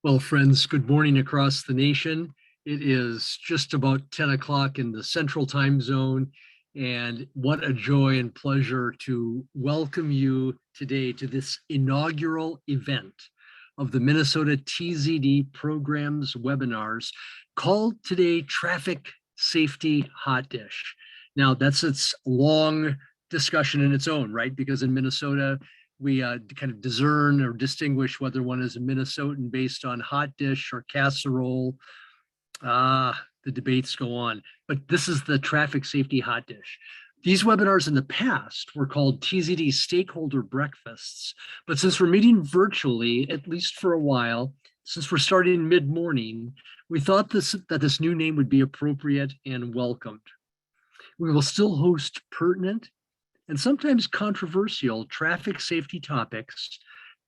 Well, friends, good morning across the nation. It is just about 10 o'clock in the central time zone. And what a joy and pleasure to welcome you today to this inaugural event of the Minnesota TZD programs webinars called today Traffic Safety Hotdish. Now, that's its long discussion in its own, right? Because in Minnesota, we kind of discern or distinguish whether one is a Minnesotan based on hot dish or casserole. The debates go on, but this is the traffic safety hot dish. These webinars in the past were called TZD stakeholder breakfasts, but since we're meeting virtually, at least for a while, since we're starting mid-morning, we thought that this new name would be appropriate and welcomed. We will still host pertinent and sometimes controversial traffic safety topics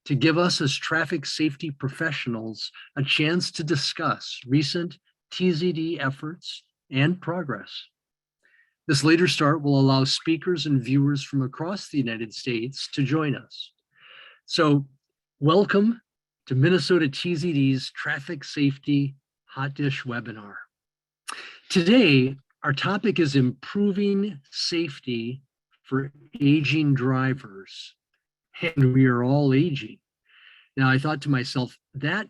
to give us as traffic safety professionals a chance to discuss recent TZD efforts and progress. This later start will allow speakers and viewers from across the United States to join us. So welcome to Minnesota TZD's Traffic Safety Hot Dish webinar. Today, our topic is improving safety for aging drivers, and we are all aging. Now, I thought to myself, that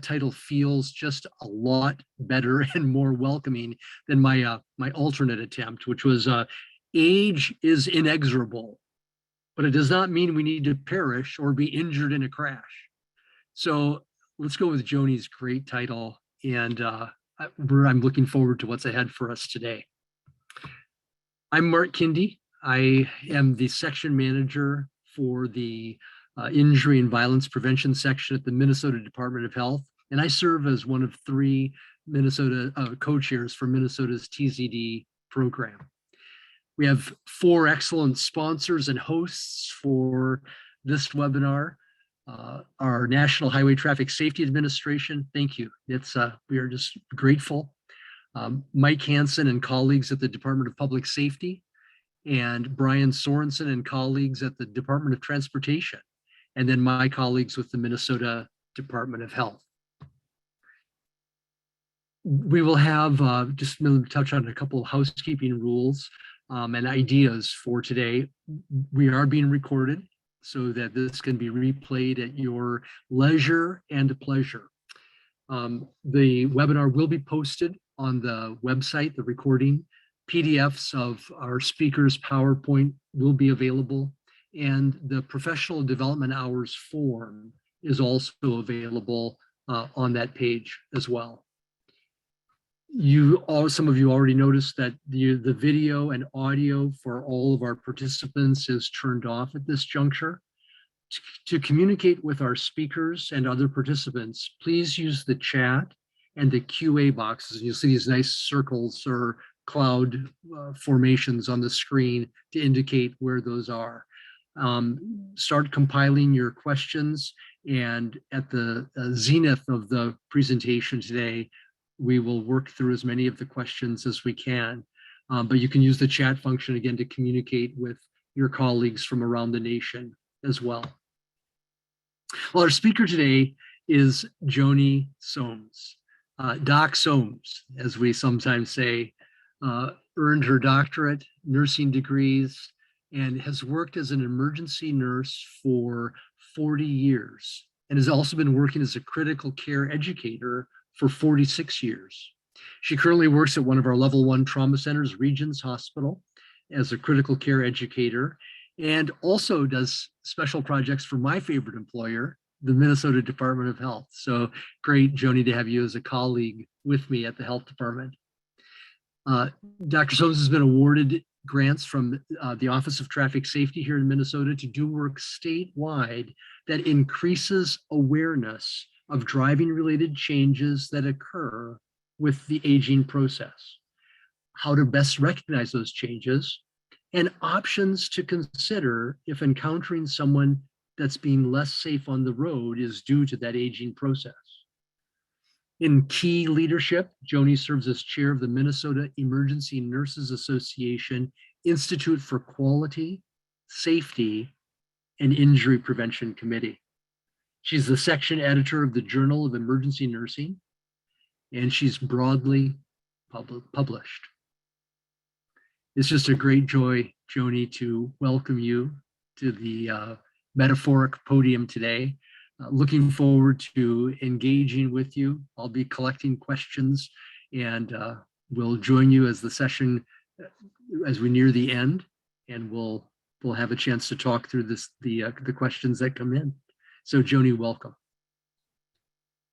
title feels just a lot better and more welcoming than my alternate attempt, which was age is inexorable, but it does not mean we need to perish or be injured in a crash. So let's go with Joni's great title, and I'm looking forward to what's ahead for us today. I'm Mark Kindy. I am the section manager for the Injury and Violence Prevention section at the Minnesota Department of Health, and I serve as one of three Minnesota co-chairs for Minnesota's TZD program. We have four excellent sponsors and hosts for this webinar. Our National Highway Traffic Safety Administration, thank you. We are just grateful. Mike Hansen and colleagues at the Department of Public Safety, and Brian Sorensen and colleagues at the Department of Transportation, and then my colleagues with the Minnesota Department of Health. We will have just touch on a couple of housekeeping rules and ideas for today. We are being recorded so that this can be replayed at your leisure and pleasure. The webinar will be posted on the website, the recording. PDFs of our speakers' PowerPoint will be available, and the professional development hours form is also available on that page as well. Some of you already noticed that the video and audio for all of our participants is turned off at this juncture. To communicate with our speakers and other participants, please use the chat and the QA boxes. You'll see these nice circles or cloud formations on the screen to indicate where those are. Start compiling your questions, and at the zenith of the presentation today, we will work through as many of the questions as we can. But you can use the chat function again to communicate with your colleagues from around the nation as well. Well, our speaker today is Joni Soames. Doc Soames, as we sometimes say, earned her doctorate, nursing degrees, and has worked as an emergency nurse for 40 years, and has also been working as a critical care educator for 46 years. She currently works at one of our level 1 trauma centers, Regions Hospital, as a critical care educator, and also does special projects for my favorite employer, the Minnesota Department of Health. So great, Joni, to have you as a colleague with me at the health department. Dr. Soames has been awarded grants from the Office of Traffic Safety here in Minnesota to do work statewide that increases awareness of driving-related changes that occur with the aging process, how to best recognize those changes, and options to consider if encountering someone that's being less safe on the road is due to that aging process. In key leadership, Joni serves as chair of the Minnesota Emergency Nurses Association Institute for Quality, Safety, and Injury Prevention Committee. She's the section editor of the Journal of Emergency Nursing, and she's broadly published. It's just a great joy, Joni, to welcome you to the metaphoric podium today. Looking forward to engaging with you. I'll be collecting questions, and we'll join you as the session, as we near the end, and we'll have a chance to talk through the questions that come in. So Joni, welcome.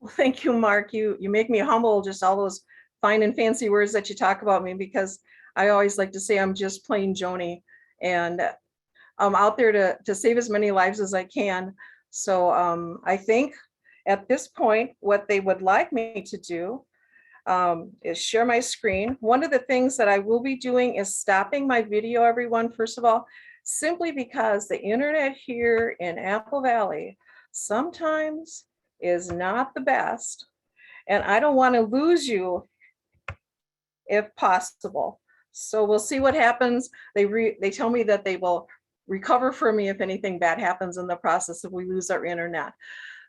Well, thank you, Mark. You make me humble, just all those fine and fancy words that you talk about me, because I always like to say I'm just plain Joni, and I'm out there to save as many lives as I can. So I think at this point, what they would like me to do is share my screen. One of the things that I will be doing is stopping my video, everyone, first of all, simply because the internet here in Apple Valley sometimes is not the best, and I don't want to lose you if possible. So we'll see what happens. They tell me that they will recover for me if anything bad happens in the process if we lose our internet.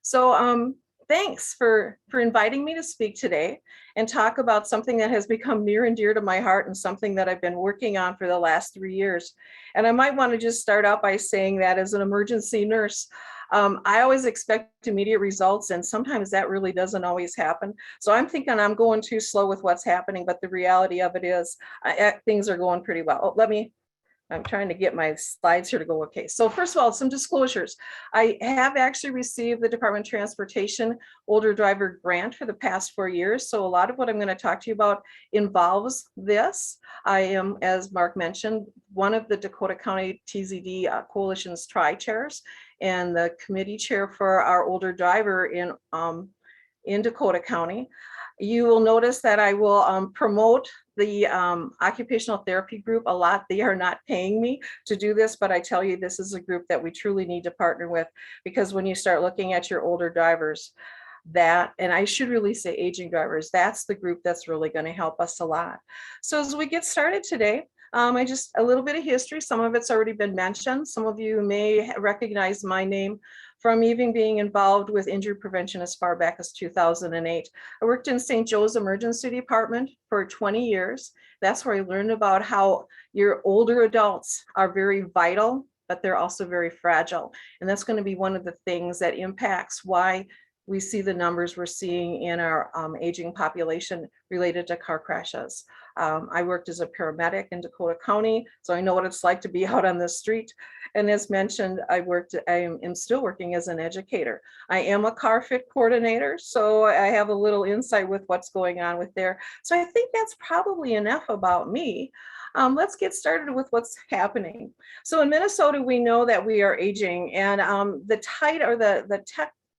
So thanks for inviting me to speak today and talk about something that has become near and dear to my heart and something that I've been working on for the last 3 years. And I might want to just start out by saying that as an emergency nurse, I always expect immediate results, and sometimes that really doesn't always happen. So I'm thinking I'm going too slow with what's happening, but the reality of it is things are going pretty well. Oh, I'm trying to get my slides here to go okay. So first of all, some disclosures. I have actually received the Department of Transportation Older Driver Grant for the past 4 years. So a lot of what I'm going to talk to you about involves this. I am, as Mark mentioned, one of the Dakota County TZD Coalition's tri-chairs and the committee chair for our older driver in Dakota County. You will notice that I will promote the occupational therapy group a lot. They are not paying me to do this, but I tell you, this is a group that we truly need to partner with, because when you start looking at your older drivers, and I should really say aging drivers, that's the group that's really going to help us a lot. So as we get started today, a little bit of history. Some of it's already been mentioned. Some of you may recognize my name from even being involved with injury prevention as far back as 2008. I worked in St. Joe's Emergency Department for 20 years. That's where I learned about how your older adults are very vital, but they're also very fragile. And that's going to be one of the things that impacts why we see the numbers we're seeing in our aging population related to car crashes. I worked as a paramedic in Dakota County, so I know what it's like to be out on the street. And as mentioned, I am still working as an educator. I am a car fit coordinator, so I have a little insight with what's going on with there. So I think that's probably enough about me. Let's get started with what's happening. So in Minnesota, we know that we are aging, and the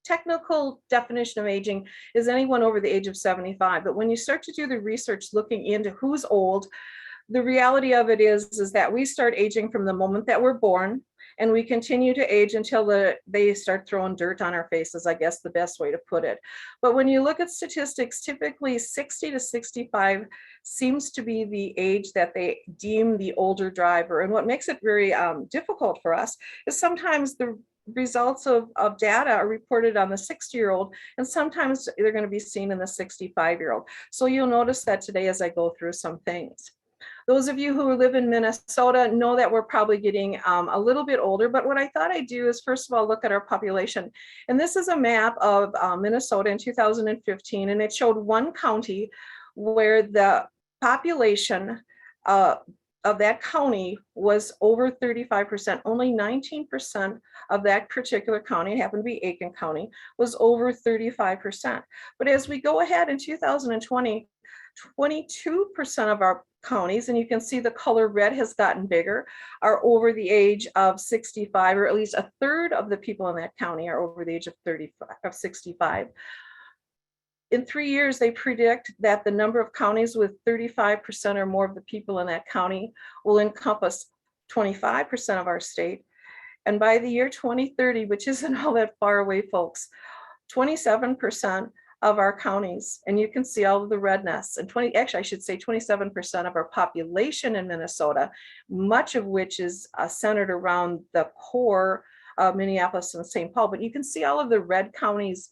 technical definition of aging is anyone over the age of 75. But when you start to do the research looking into who's old, the reality of it is that we start aging from the moment that we're born, and we continue to age until they start throwing dirt on our faces, I guess the best way to put it. But when you look at statistics, typically 60 to 65 seems to be the age that they deem the older driver. And what makes it very difficult for us is sometimes the results of data are reported on the 60-year-old, and sometimes they're going to be seen in the 65-year-old. So you'll notice that today as I go through some things. Those of you who live in Minnesota know that we're probably getting a little bit older, but what I thought I'd do is first of all look at our population. And this is a map of Minnesota in 2015, and it showed one county where the population of that county was over 35%. Only 19% of that particular county, it happened to be Aiken County, was over 35%. But as we go ahead in 2020, 22% of our counties, and you can see the color red has gotten bigger, are over the age of 65, or at least a third of the people in that county are over the age of 65. In 3 years, they predict that the number of counties with 35% or more of the people in that county will encompass 25% of our state. And by the year 2030, which isn't all that far away, folks, 27% of our counties, and you can see all of the redness, and 27% of our population in Minnesota, much of which is centered around the core Minneapolis and St. Paul, but you can see all of the red counties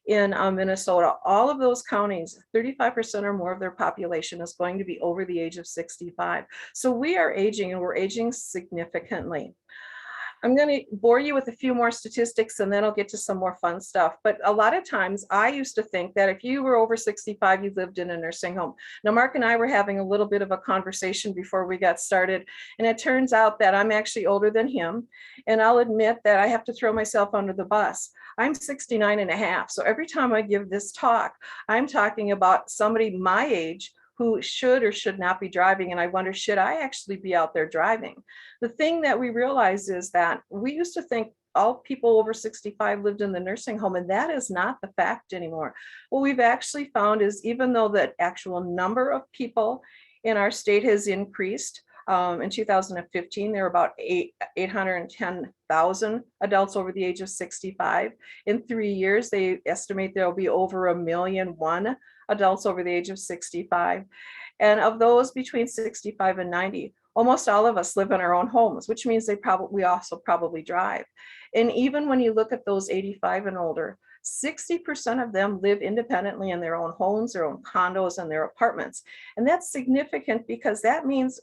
in Minnesota. All of those counties, 35% or more of their population is going to be over the age of 65. So we are aging, and we're aging significantly. I'm going to bore you with a few more statistics, and then I'll get to some more fun stuff. But a lot of times I used to think that if you were over 65, you lived in a nursing home. Now, Mark and I were having a little bit of a conversation before we got started, and it turns out that I'm actually older than him. And I'll admit that I have to throw myself under the bus. I'm 69 and a half. So every time I give this talk, I'm talking about somebody my age who should or should not be driving. And I wonder, should I actually be out there driving? The thing that we realize is that we used to think all people over 65 lived in the nursing home, and that is not the fact anymore. What we've actually found is, even though the actual number of people in our state has increased, in 2015, there were about 810,000 adults over the age of 65. In 3 years, they estimate there will be over 1,000,001 adults over the age of 65. And of those between 65 and 90, almost all of us live in our own homes, which means we also probably drive. And even when you look at those 85 and older, 60% of them live independently in their own homes, their own condos, and their apartments. And that's significant because that means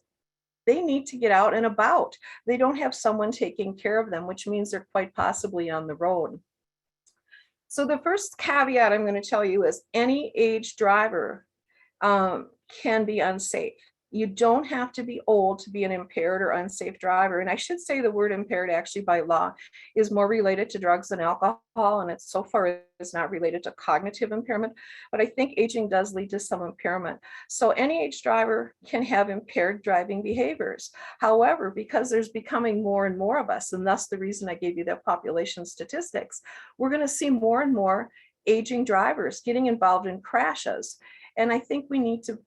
they need to get out and about. They don't have someone taking care of them, which means they're quite possibly on the road. So the first caveat I'm going to tell you is any age driver can be unsafe. You don't have to be old to be an impaired or unsafe driver. And I should say the word impaired actually by law is more related to drugs and alcohol, and it's so far is not related to cognitive impairment, but I think aging does lead to some impairment. So any age driver can have impaired driving behaviors. However, because there's becoming more and more of us, and that's the reason I gave you the population statistics, we're going to see more and more aging drivers getting involved in crashes. And I think we need to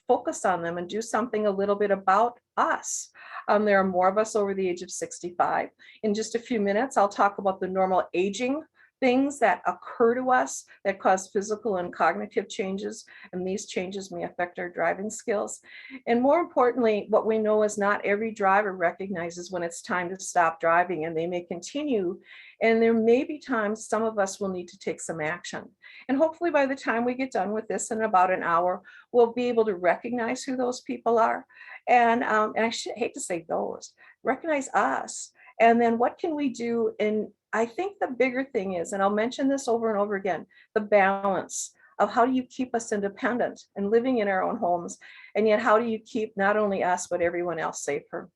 focus on them and do something a little bit about us. There are more of us over the age of 65. In just a few minutes, I'll talk about the normal aging things that occur to us that cause physical and cognitive changes, and these changes may affect our driving skills. And more importantly, what we know is not every driver recognizes when it's time to stop driving, and they may continue, and there may be times some of us will need to take some action. And hopefully by the time we get done with this in about an hour, we'll be able to recognize who those people are. And I hate to say those, recognize us. And then what can we do? And I think the bigger thing is, and I'll mention this over and over again, the balance of how do you keep us independent and living in our own homes, and yet how do you keep not only us, but everyone else safer?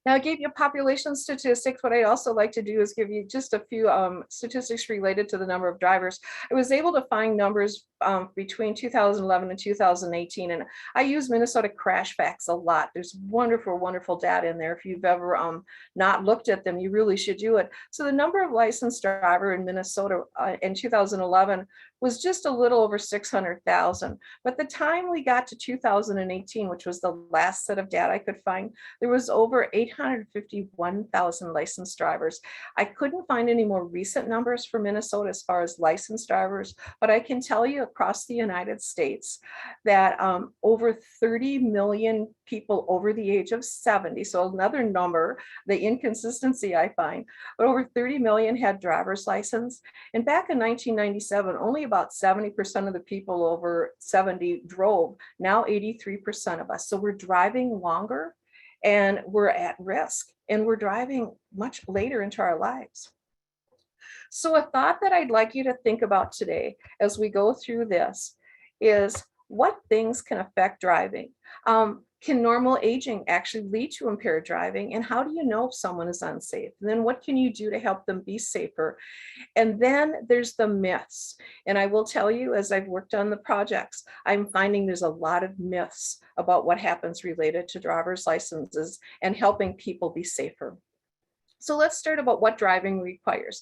Now, I gave you population statistics. What I also like to do is give you just a few statistics related to the number of drivers. I was able to find numbers between 2011 and 2018, and I use Minnesota Crash Facts a lot. There's wonderful, wonderful data in there. If you've ever not looked at them, you really should do it. So the number of licensed driver in Minnesota in 2011 was just a little over 600,000. But the time we got to 2018, which was the last set of data I could find, there was over 851,000 licensed drivers. I couldn't find any more recent numbers for Minnesota as far as licensed drivers, but I can tell you across the United States that over 30 million people over the age of 70, so another number, the inconsistency I find, but over 30 million had driver's license. And back in 1997, only about 70% of the people over 70 drove. Now 83% of us. So we're driving longer and we're at risk, and we're driving much later into our lives. So a thought that I'd like you to think about today as we go through this is, what things can affect driving? Can normal aging actually lead to impaired driving? And how do you know if someone is unsafe? And then what can you do to help them be safer? And then there's the myths. And I will tell you, as I've worked on the projects, I'm finding there's a lot of myths about what happens related to driver's licenses and helping people be safer. So let's start about what driving requires.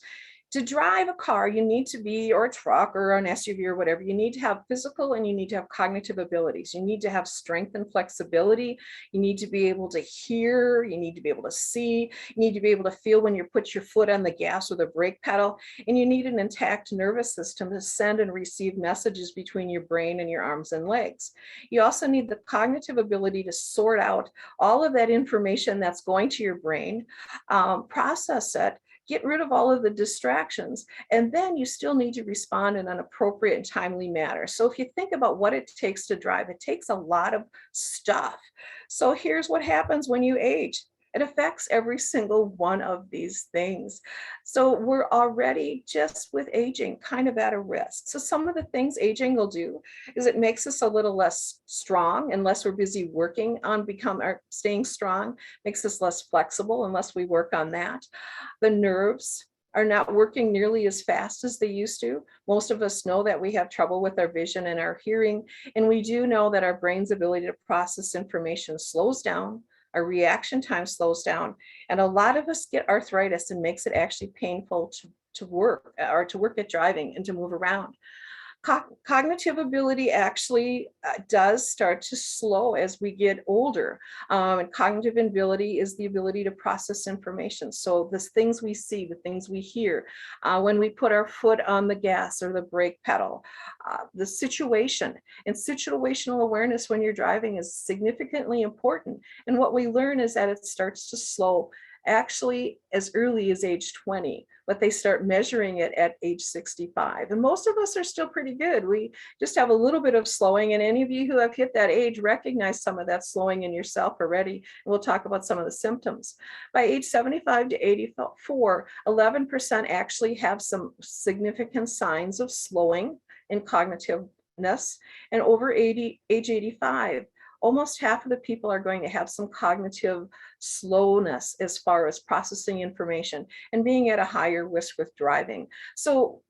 To drive a car, you need to be, or a truck or an SUV or whatever, you need to have physical and you need to have cognitive abilities. You need to have strength and flexibility. You need to be able to hear. You need to be able to see. You need to be able to feel when you put your foot on the gas or the brake pedal. And you need an intact nervous system to send and receive messages between your brain and your arms and legs. You also need the cognitive ability to sort out all of that information that's going to your brain, process it, Get rid of all of the distractions, and then you still need to respond in an appropriate and timely manner. So if you think about what it takes to drive, it takes a lot of stuff. So here's what happens when you age. It affects every single one of these things. So we're already just with aging kind of at a risk. So some of the things aging will do is it makes us a little less strong unless we're busy working on staying strong, makes us less flexible unless we work on that. The nerves are not working nearly as fast as they used to. Most of us know that we have trouble with our vision and our hearing, and we do know that our brain's ability to process information slows down, our reaction time slows down, and a lot of us get arthritis and makes it actually painful to work or to work at driving and to move around. Cognitive ability actually does start to slow as we get older. And cognitive ability is the ability to process information. So the things we see, the things we hear, when we put our foot on the gas or the brake pedal, the situation and situational awareness when you're driving is significantly important. And what we learn is that it starts to slow actually as early as age 20, but they start measuring it at age 65. And most of us are still pretty good. We just have a little bit of slowing. And any of you who have hit that age recognize some of that slowing in yourself already. And we'll talk about some of the symptoms. By age 75 to 84, 11% actually have some significant signs of slowing in cognitiveness. And over age 85, almost half of the people are going to have some cognitive slowness as far as processing information and being at a higher risk with driving. So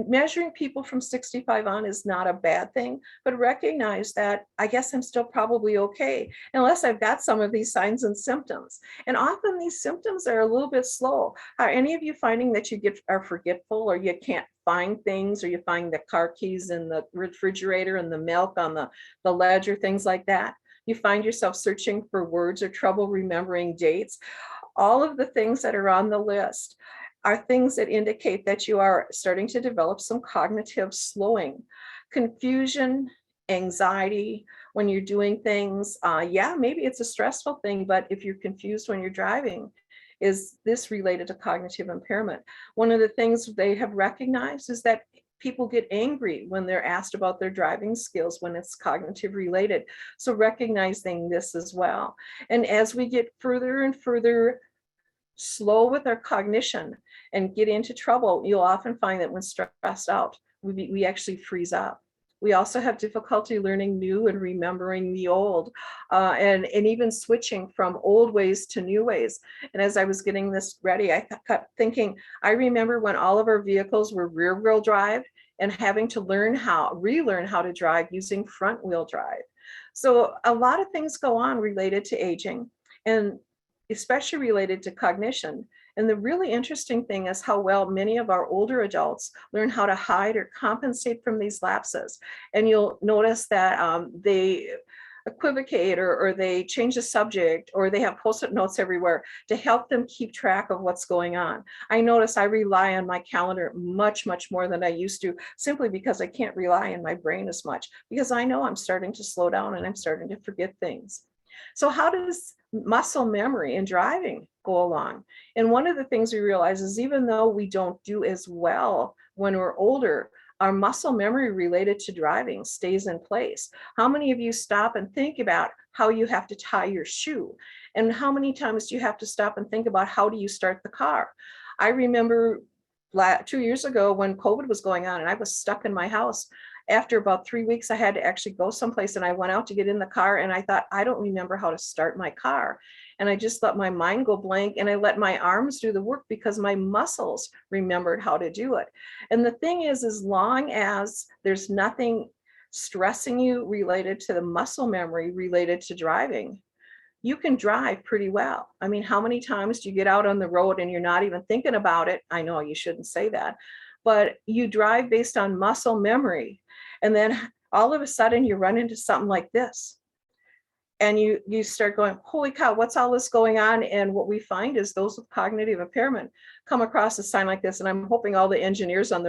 measuring people from 65 on is not a bad thing, but recognize that I guess I'm still probably okay, unless I've got some of these signs and symptoms. And often these symptoms are a little bit slow. Are any of you finding that you are forgetful, or you can't find things, or you find the car keys in the refrigerator and the milk on the ledge or things like that? You find yourself searching for words or trouble remembering dates. All of the things that are on the list are things that indicate that you are starting to develop some cognitive slowing. Confusion, anxiety when you're doing things. Yeah, maybe it's a stressful thing, but if you're confused when you're driving, is this related to cognitive impairment? One of the things they have recognized is that people get angry when they're asked about their driving skills when it's cognitive related. So recognizing this as well. And as we get further and further slow with our cognition and get into trouble, you'll often find that when stressed out, we actually freeze up. We also have difficulty learning new and remembering the old, and even switching from old ways to new ways. And as I was getting this ready, I kept thinking, I remember when all of our vehicles were rear wheel drive and having to relearn how to drive using front wheel drive. So a lot of things go on related to aging, and especially related to cognition. And the really interesting thing is how well many of our older adults learn how to hide or compensate from these lapses. And you'll notice that they equivocate, or they change the subject, or they have post-it notes everywhere to help them keep track of what's going on. I notice I rely on my calendar much, much more than I used to, simply because I can't rely on my brain as much, because I know I'm starting to slow down and I'm starting to forget things. So how does muscle memory in driving go along? And one of the things we realize is even though we don't do as well when we're older, our muscle memory related to driving stays in place. How many of you stop and think about how you have to tie your shoe? And how many times do you have to stop and think about how do you start the car? I remember 2 years ago when COVID was going on and I was stuck in my house. After about 3 weeks, I had to actually go someplace, and I went out to get in the car and I thought, I don't remember how to start my car. And I just let my mind go blank, and I let my arms do the work because my muscles remembered how to do it. And the thing is, as long as there's nothing stressing you related to the muscle memory related to driving, you can drive pretty well. I mean, how many times do you get out on the road and you're not even thinking about it? I know you shouldn't say that, but you drive based on muscle memory. And then all of a sudden you run into something like this. and you start going, holy cow, what's all this going on? And what we find is those with cognitive impairment come across a sign like this. And I'm hoping all the engineers on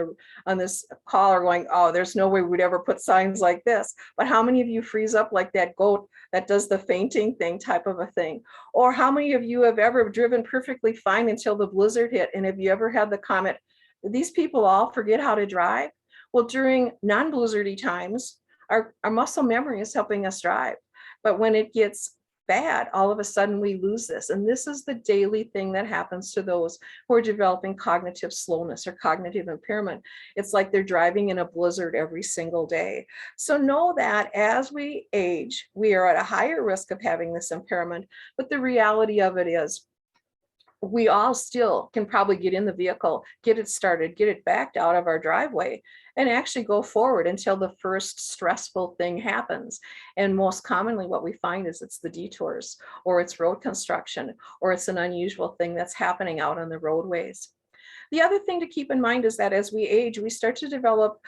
this call are going, oh, there's no way we'd ever put signs like this. But how many of you freeze up like that goat that does the fainting thing type of a thing? Or how many of you have ever driven perfectly fine until the blizzard hit? And have you ever had the comment, these people all forget how to drive? Well, during non-blizzardy times, our muscle memory is helping us drive. But when it gets bad, all of a sudden we lose this. And this is the daily thing that happens to those who are developing cognitive slowness or cognitive impairment. It's like they're driving in a blizzard every single day. So know that as we age, we are at a higher risk of having this impairment. But the reality of it is, we all still can probably get in the vehicle, get it started, get it backed out of our driveway, and actually go forward until the first stressful thing happens. And most commonly what we find is it's the detours, or it's road construction, or it's an unusual thing that's happening out on the roadways. The other thing to keep in mind is that as we age, we start to develop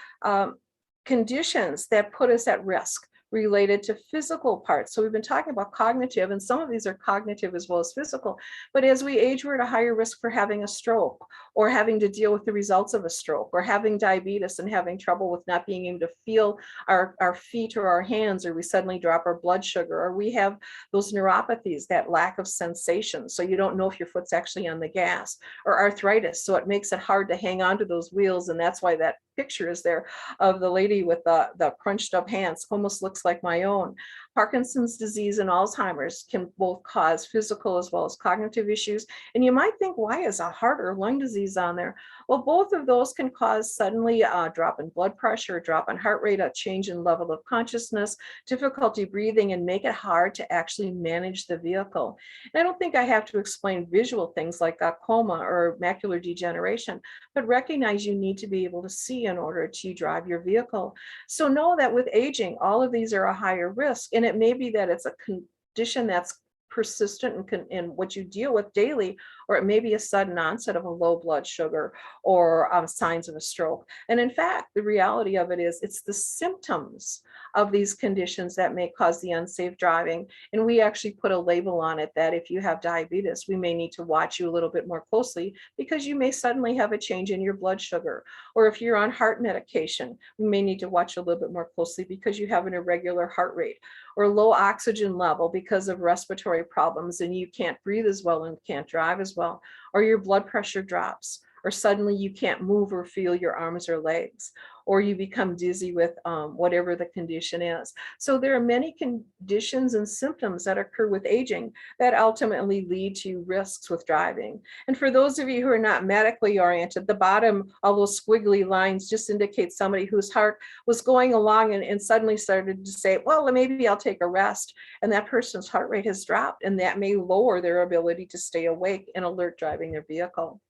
conditions that put us at risk related to physical parts. So we've been talking about cognitive, and some of these are cognitive as well as physical. But as we age, we're at a higher risk for having a stroke, or having to deal with the results of a stroke, or having diabetes and having trouble with not being able to feel our feet or our hands, or we suddenly drop our blood sugar, or we have those neuropathies, that lack of sensation. So you don't know if your foot's actually on the gas, or arthritis. So it makes it hard to hang on to those wheels. And that's why that picture is there of the lady with the crunched up hands, almost looks like my own. Parkinson's disease and Alzheimer's can both cause physical as well as cognitive issues. And you might think, why is a heart or lung disease on there? Well, both of those can cause suddenly a drop in blood pressure, a drop in heart rate, a change in level of consciousness, difficulty breathing, and make it hard to actually manage the vehicle. And I don't think I have to explain visual things like glaucoma or macular degeneration, but recognize you need to be able to see in order to drive your vehicle. So know that with aging, all of these are a higher risk. And it may be that it's a condition that's persistent in what you deal with daily, or it may be a sudden onset of a low blood sugar, or signs of a stroke. And in fact, the reality of it is it's the symptoms of these conditions that may cause the unsafe driving. And we actually put a label on it that if you have diabetes, we may need to watch you a little bit more closely, because you may suddenly have a change in your blood sugar. Or if you're on heart medication, we may need to watch a little bit more closely because you have an irregular heart rate, or low oxygen level because of respiratory problems and you can't breathe as well and can't drive as well, or your blood pressure drops, or suddenly you can't move or feel your arms or legs, or you become dizzy with whatever the condition is. So there are many conditions and symptoms that occur with aging that ultimately lead to risks with driving. And for those of you who are not medically oriented, the bottom, all those squiggly lines just indicate somebody whose heart was going along and suddenly started to say, well, maybe I'll take a rest. And that person's heart rate has dropped, and that may lower their ability to stay awake and alert driving their vehicle.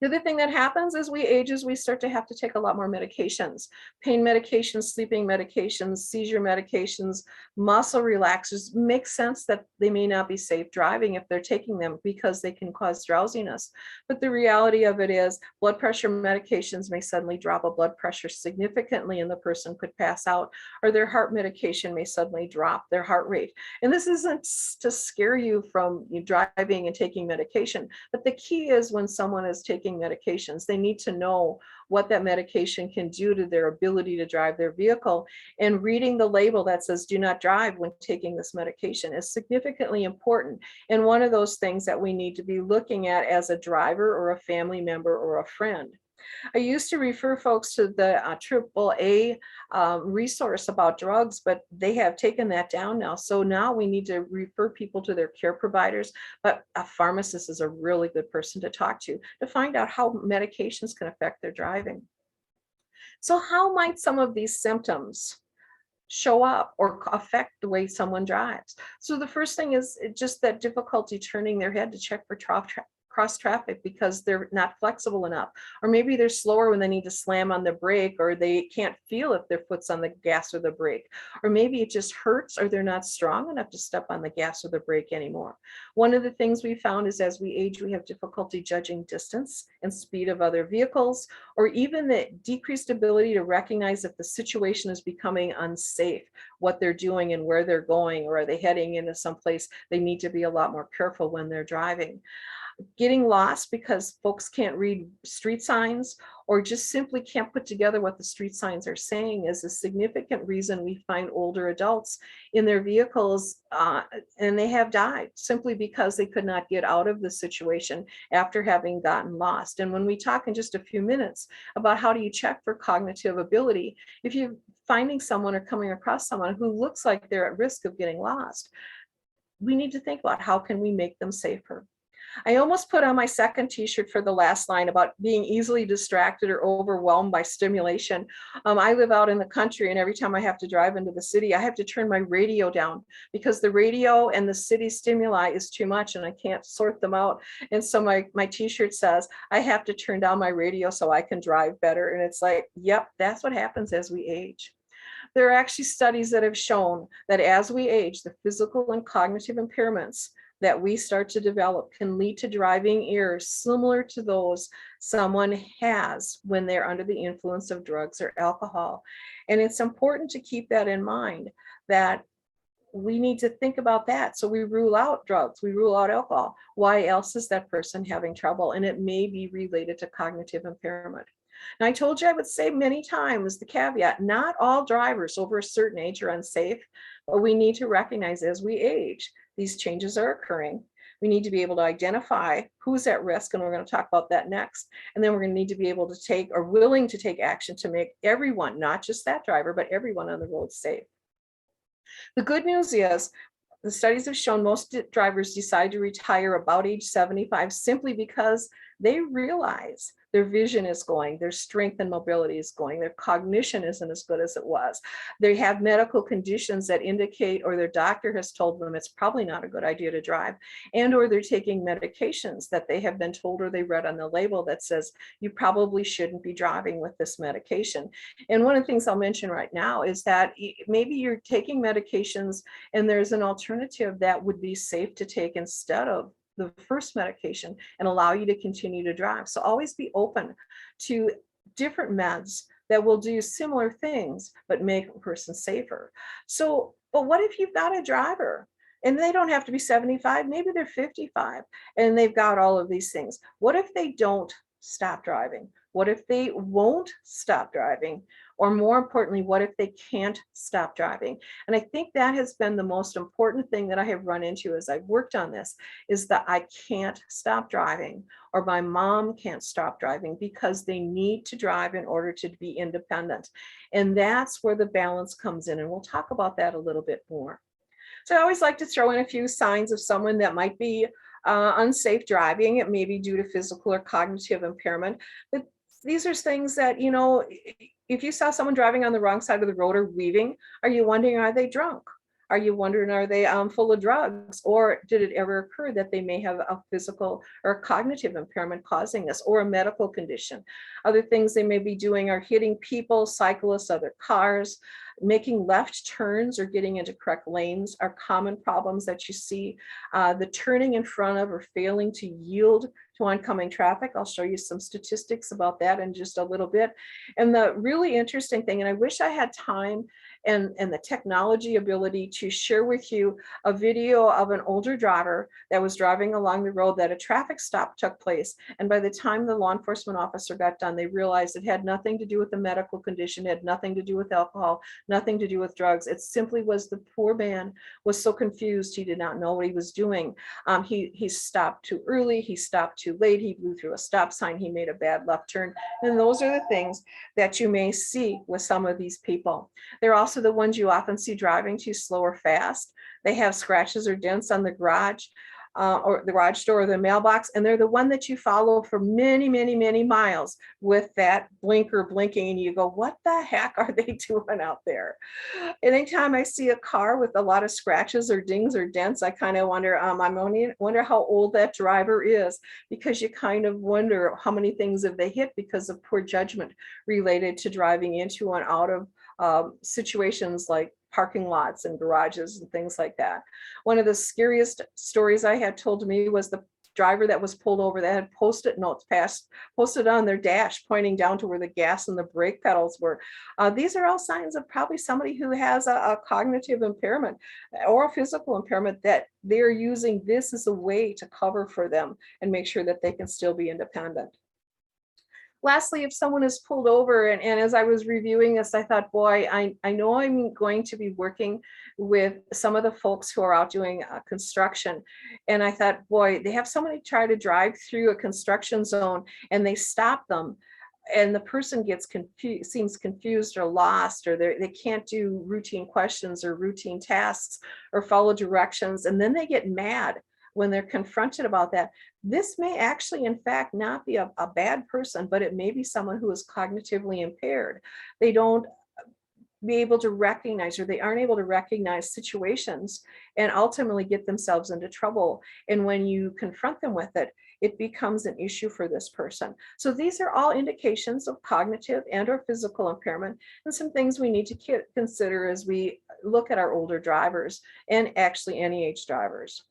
The other thing that happens as we age is we start to have to take a lot more medications, pain medications, sleeping medications, seizure medications, muscle relaxers. Makes sense that they may not be safe driving if they're taking them because they can cause drowsiness. But the reality of it is blood pressure medications may suddenly drop a blood pressure significantly and the person could pass out, or their heart medication may suddenly drop their heart rate. And this isn't to scare you from driving and taking medication, but the key is when someone is taking medications, they need to know what that medication can do to their ability to drive their vehicle. And reading the label that says do not drive when taking this medication is significantly important, and one of those things that we need to be looking at as a driver or a family member or a friend. I used to refer folks to the AAA resource about drugs, but they have taken that down now. So now we need to refer people to their care providers, but a pharmacist is a really good person to talk to find out how medications can affect their driving. So how might some of these symptoms show up or affect the way someone drives? So the first thing is just that difficulty turning their head to check for cross traffic because they're not flexible enough, or maybe they're slower when they need to slam on the brake, or they can't feel if their foot's on the gas or the brake, or maybe it just hurts, or they're not strong enough to step on the gas or the brake anymore. One of the things we found is as we age, we have difficulty judging distance and speed of other vehicles, or even the decreased ability to recognize if the situation is becoming unsafe, what they're doing and where they're going, or are they heading into some place they need to be a lot more careful when they're driving. Getting lost because folks can't read street signs or just simply can't put together what the street signs are saying is a significant reason we find older adults in their vehicles and they have died simply because they could not get out of the situation after having gotten lost. And when we talk in just a few minutes about how do you check for cognitive ability, if you're finding someone or coming across someone who looks like they're at risk of getting lost, we need to think about how can we make them safer. I almost put on my second t-shirt for the last line about being easily distracted or overwhelmed by stimulation. I live out in the country, and every time I have to drive into the city, I have to turn my radio down because the radio and the city stimuli is too much and I can't sort them out. And so my t-shirt says, I have to turn down my radio so I can drive better. And it's like, yep, that's what happens as we age. There are actually studies that have shown that as we age, the physical and cognitive impairments that we start to develop can lead to driving errors similar to those someone has when they're under the influence of drugs or alcohol. And it's important to keep that in mind, that we need to think about that. So we rule out drugs, we rule out alcohol. Why else is that person having trouble? And it may be related to cognitive impairment. Now, I told you I would say many times the caveat, not all drivers over a certain age are unsafe, but we need to recognize as we age, these changes are occurring. We need to be able to identify who's at risk, and we're going to talk about that next. And then we're going to need to be able to take or willing to take action to make everyone, not just that driver, but everyone on the road safe. The good news is the studies have shown most drivers decide to retire about age 75 simply because they realize their vision is going, their strength and mobility is going, their cognition isn't as good as it was. They have medical conditions that indicate, or their doctor has told them it's probably not a good idea to drive, and or they're taking medications that they have been told or they read on the label that says you probably shouldn't be driving with this medication. And one of the things I'll mention right now is that maybe you're taking medications and there's an alternative that would be safe to take instead of the first medication and allow you to continue to drive. So always be open to different meds that will do similar things, but make a person safer. So, but what if you've got a driver and they don't have to be 75, maybe they're 55 and they've got all of these things. What if they don't stop driving? What if they won't stop driving? Or more importantly, what if they can't stop driving? And I think that has been the most important thing that I have run into as I've worked on this, is that I can't stop driving, or my mom can't stop driving because they need to drive in order to be independent. And that's where the balance comes in. And we'll talk about that a little bit more. So I always like to throw in a few signs of someone that might be unsafe driving. It may be due to physical or cognitive impairment, but these are things that, you know, if you saw someone driving on the wrong side of the road or weaving, are you wondering, are they drunk? Are you wondering, are they full of drugs? Or did it ever occur that they may have a physical or cognitive impairment causing this, or a medical condition? Other things they may be doing are hitting people, cyclists, other cars, making left turns or getting into correct lanes are common problems that you see. The turning in front of or failing to yield to oncoming traffic. I'll show you some statistics about that in just a little bit. And the really interesting thing, and I wish I had time and the technology ability to share with you a video of an older driver that was driving along the road that a traffic stop took place. And by the time the law enforcement officer got done, they realized it had nothing to do with the medical condition, it had nothing to do with alcohol, nothing to do with drugs. It simply was the poor man was so confused, he did not know what he was doing. He stopped too early, he stopped too late, he blew through a stop sign, he made a bad left turn. And those are the things that you may see with some of these people. They're also the ones you often see driving too slow or fast. They have scratches or dents on the garage. or the garage door or the mailbox, and they're the one that you follow for many, many, many miles with that blinker blinking, and you go, what the heck are they doing out there? Anytime I see a car with a lot of scratches or dings or dents, I kind of wonder, wonder how old that driver is, because you kind of wonder how many things have they hit because of poor judgment related to driving into and out of situations like parking lots and garages and things like that. One of the scariest stories I had told to me was the driver that was pulled over that had post-it notes posted on their dash pointing down to where the gas and the brake pedals were. These are all signs of probably somebody who has a cognitive impairment or a physical impairment, that they're using this as a way to cover for them and make sure that they can still be independent. Lastly, if someone is pulled over, and as I was reviewing this, I thought, boy, I know I'm going to be working with some of the folks who are out doing construction. And I thought, boy, they have somebody try to drive through a construction zone and they stop them. And the person gets confused, seems confused or lost, or they can't do routine questions or routine tasks or follow directions. And then they get mad when they're confronted about that. This may actually, in fact, not be a bad person, but it may be someone who is cognitively impaired. They don't be able to recognize, or they aren't able to recognize situations and ultimately get themselves into trouble. And when you confront them with it, it becomes an issue for this person. So these are all indications of cognitive and or physical impairment, and some things we need to consider as we look at our older drivers and actually any age drivers.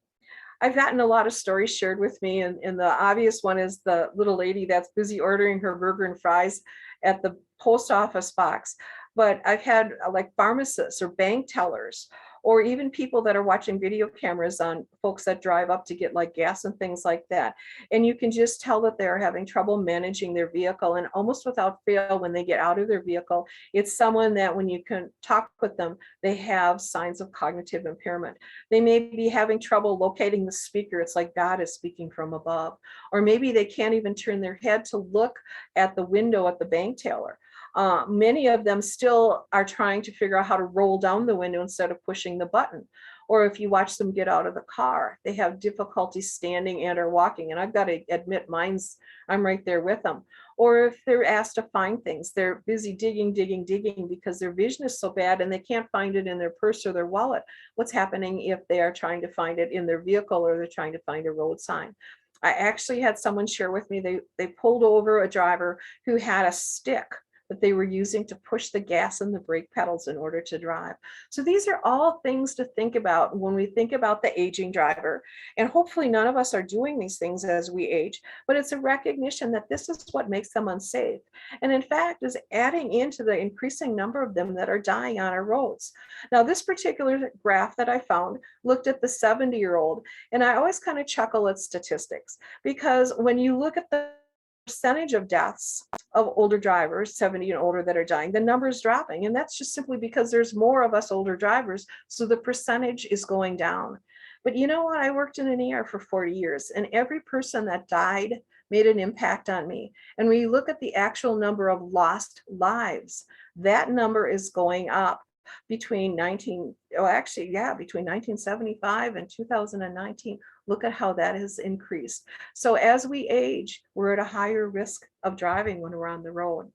I've gotten a lot of stories shared with me, and the obvious one is the little lady that's busy ordering her burger and fries at the post office box. But I've had like pharmacists or bank tellers, or even people that are watching video cameras on folks that drive up to get like gas and things like that. And you can just tell that they're having trouble managing their vehicle, and almost without fail, when they get out of their vehicle, it's someone that when you can talk with them, they have signs of cognitive impairment. They may be having trouble locating the speaker. It's like God is speaking from above. Or maybe they can't even turn their head to look at the window at the bank teller. Many of them still are trying to figure out how to roll down the window instead of pushing the button. Or if you watch them get out of the car, they have difficulty standing and or walking. And I've got to admit, I'm right there with them. Or if they're asked to find things, they're busy digging because their vision is so bad and they can't find it in their purse or their wallet. What's happening if they are trying to find it in their vehicle, or they're trying to find a road sign? I actually had someone share with me, they pulled over a driver who had a stick that they were using to push the gas and the brake pedals in order to drive. So these are all things to think about when we think about the aging driver. And hopefully none of us are doing these things as we age, but it's a recognition that this is what makes them unsafe. And in fact, is adding into the increasing number of them that are dying on our roads. Now, this particular graph that I found looked at the 70-year-old, and I always kind of chuckle at statistics, because when you look at the percentage of deaths of older drivers, 70 and older, that are dying, the number is dropping. And that's just simply because there's more of us older drivers. So the percentage is going down. But you know what? I worked in an ER for 40 years, and every person that died made an impact on me. And when you look at the actual number of lost lives, that number is going up between 1975 and 2019. Look at how that has increased. So as we age, we're at a higher risk of driving when we're on the road.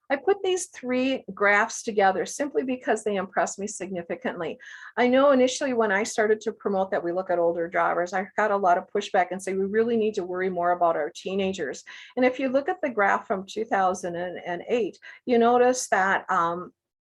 I put these three graphs together simply because they impressed me significantly. I know initially when I started to promote that we look at older drivers, I got a lot of pushback and say we really need to worry more about our teenagers. And if you look at the graph from 2008, you notice that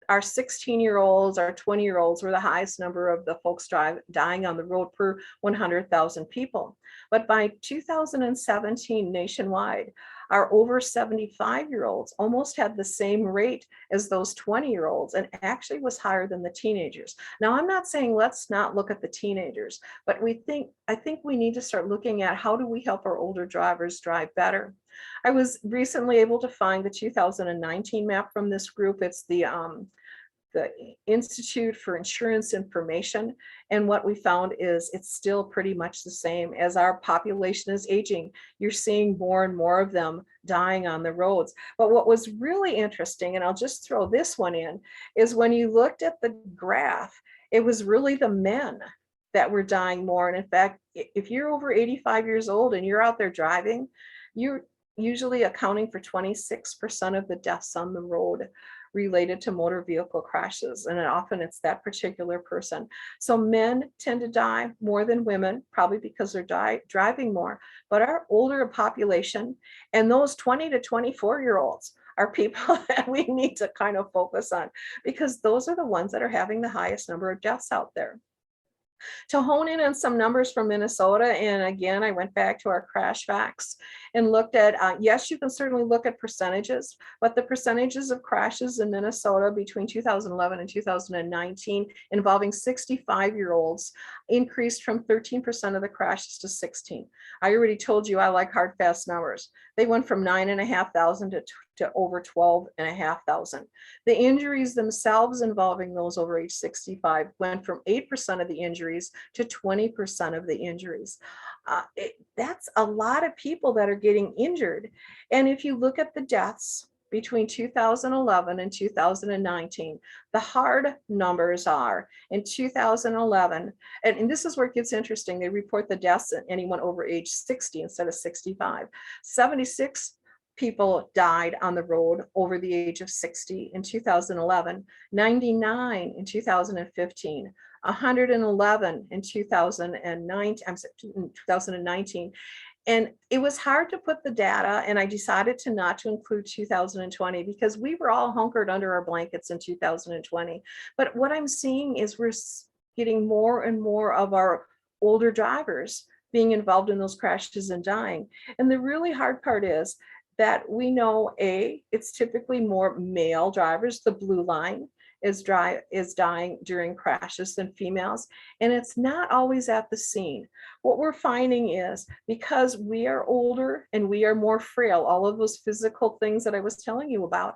our 16-year-olds, our 20-year-olds were the highest number of the folks dying on the road per 100,000 people. But by 2017 nationwide, our over 75-year-olds almost had the same rate as those 20-year-olds, and actually was higher than the teenagers. Now, I'm not saying let's not look at the teenagers, but I think we need to start looking at how do we help our older drivers drive better. I was recently able to find the 2019 map from this group. It's the Institute for Insurance Information. And what we found is it's still pretty much the same. As our population is aging, you're seeing more and more of them dying on the roads. But what was really interesting, and I'll just throw this one in, is when you looked at the graph, it was really the men that were dying more. And in fact, if you're over 85 years old and you're out there driving, you're usually accounting for 26% of the deaths on the road related to motor vehicle crashes. And often it's that particular person. So men tend to die more than women, probably because they're driving more. But our older population and those 20 to 24-year-olds are people that we need to kind of focus on, because those are the ones that are having the highest number of deaths out there. To hone in on some numbers from Minnesota, and again, I went back to our crash facts and looked at, yes, you can certainly look at percentages, but the percentages of crashes in Minnesota between 2011 and 2019 involving 65-year-olds increased from 13% of the crashes to 16. I already told you I like hard, fast numbers. They went from 9,500 to over 12,500. The injuries themselves involving those over age 65 went from 8% of the injuries to 20% of the injuries. That's a lot of people that are getting injured. And if you look at the deaths between 2011 and 2019, the hard numbers are in 2011, and this is where it gets interesting. They report the deaths in anyone over age 60 instead of 65. 76 people died on the road over the age of 60 in 2011, 99 in 2015, 111 in 2019. And it was hard to put the data, and I decided to not to include 2020 because we were all hunkered under our blankets in 2020. But what I'm seeing is we're getting more and more of our older drivers being involved in those crashes and dying. And the really hard part is that we know, it's typically more male drivers. The blue line is dying during crashes than females, and it's not always at the scene. What we're finding is because we are older and we are more frail, all of those physical things that I was telling you about,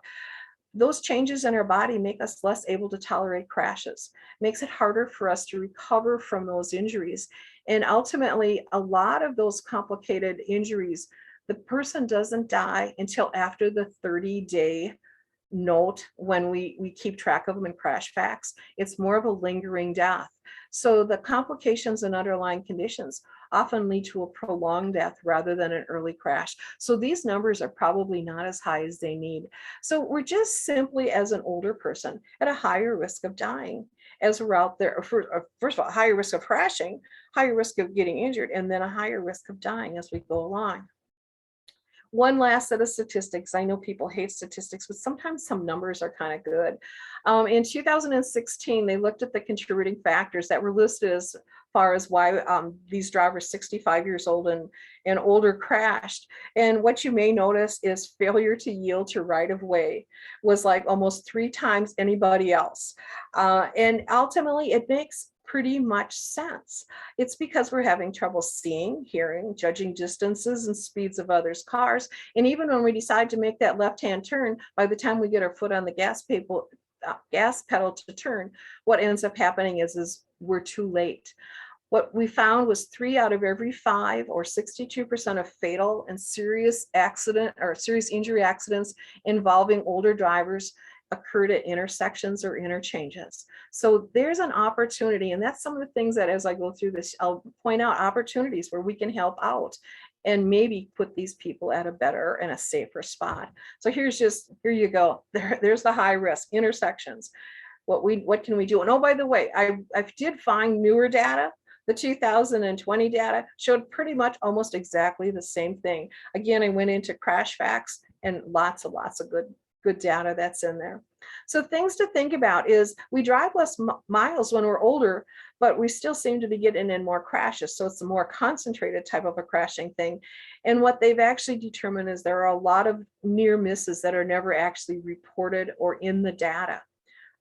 those changes in our body make us less able to tolerate crashes, makes it harder for us to recover from those injuries. And ultimately, a lot of those complicated injuries, the person doesn't die until after the 30-day note when we keep track of them in crash facts. It's more of a lingering death. So the complications and underlying conditions often lead to a prolonged death rather than an early crash. So these numbers are probably not as high as they need. So we're just simply, as an older person, at a higher risk of dying as we're out there. First of all, higher risk of crashing, higher risk of getting injured, and then a higher risk of dying as we go along. One last set of statistics. I know people hate statistics, but sometimes some numbers are kind of good. In 2016, they looked at the contributing factors that were listed as far as why these drivers 65 years old and older crashed. And what you may notice is failure to yield to right of way was like almost 3 times anybody else. And ultimately, it makes pretty much sense. It's because we're having trouble seeing, hearing, judging distances and speeds of others' cars. And even when we decide to make that left-hand turn, by the time we get our foot on the gas pedal to turn, what ends up happening is we're too late. What we found was 3 out of every 5, or 62% of fatal and serious accident or serious injury accidents involving older drivers occurred at intersections or interchanges. So there's an opportunity, and that's some of the things that as I go through this, I'll point out opportunities where we can help out and maybe put these people at a better and a safer spot. So here you go. There's the high risk intersections. What can we do? And oh, by the way, I did find newer data. The 2020 data showed pretty much almost exactly the same thing. Again, I went into crash facts and lots of good data that's in there. So things to think about is we drive less miles when we're older, but we still seem to be getting in more crashes. So it's a more concentrated type of a crashing thing. And what they've actually determined is there are a lot of near misses that are never actually reported or in the data.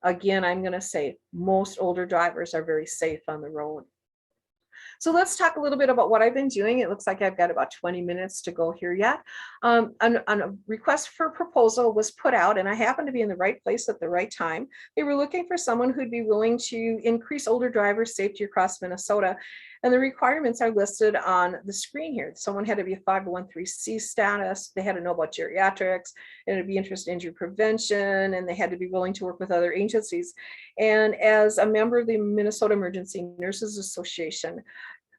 Again, I'm going to say most older drivers are very safe on the road. So let's talk a little bit about what I've been doing. It looks like I've got about 20 minutes to go here yet. A request for proposal was put out, and I happened to be in the right place at the right time. They were looking for someone who'd be willing to increase older drivers' safety across Minnesota. And the requirements are listed on the screen here. Someone had to be a 501(c) status. They had to know about geriatrics, and to be interested in injury prevention, and they had to be willing to work with other agencies. And as a member of the Minnesota Emergency Nurses Association,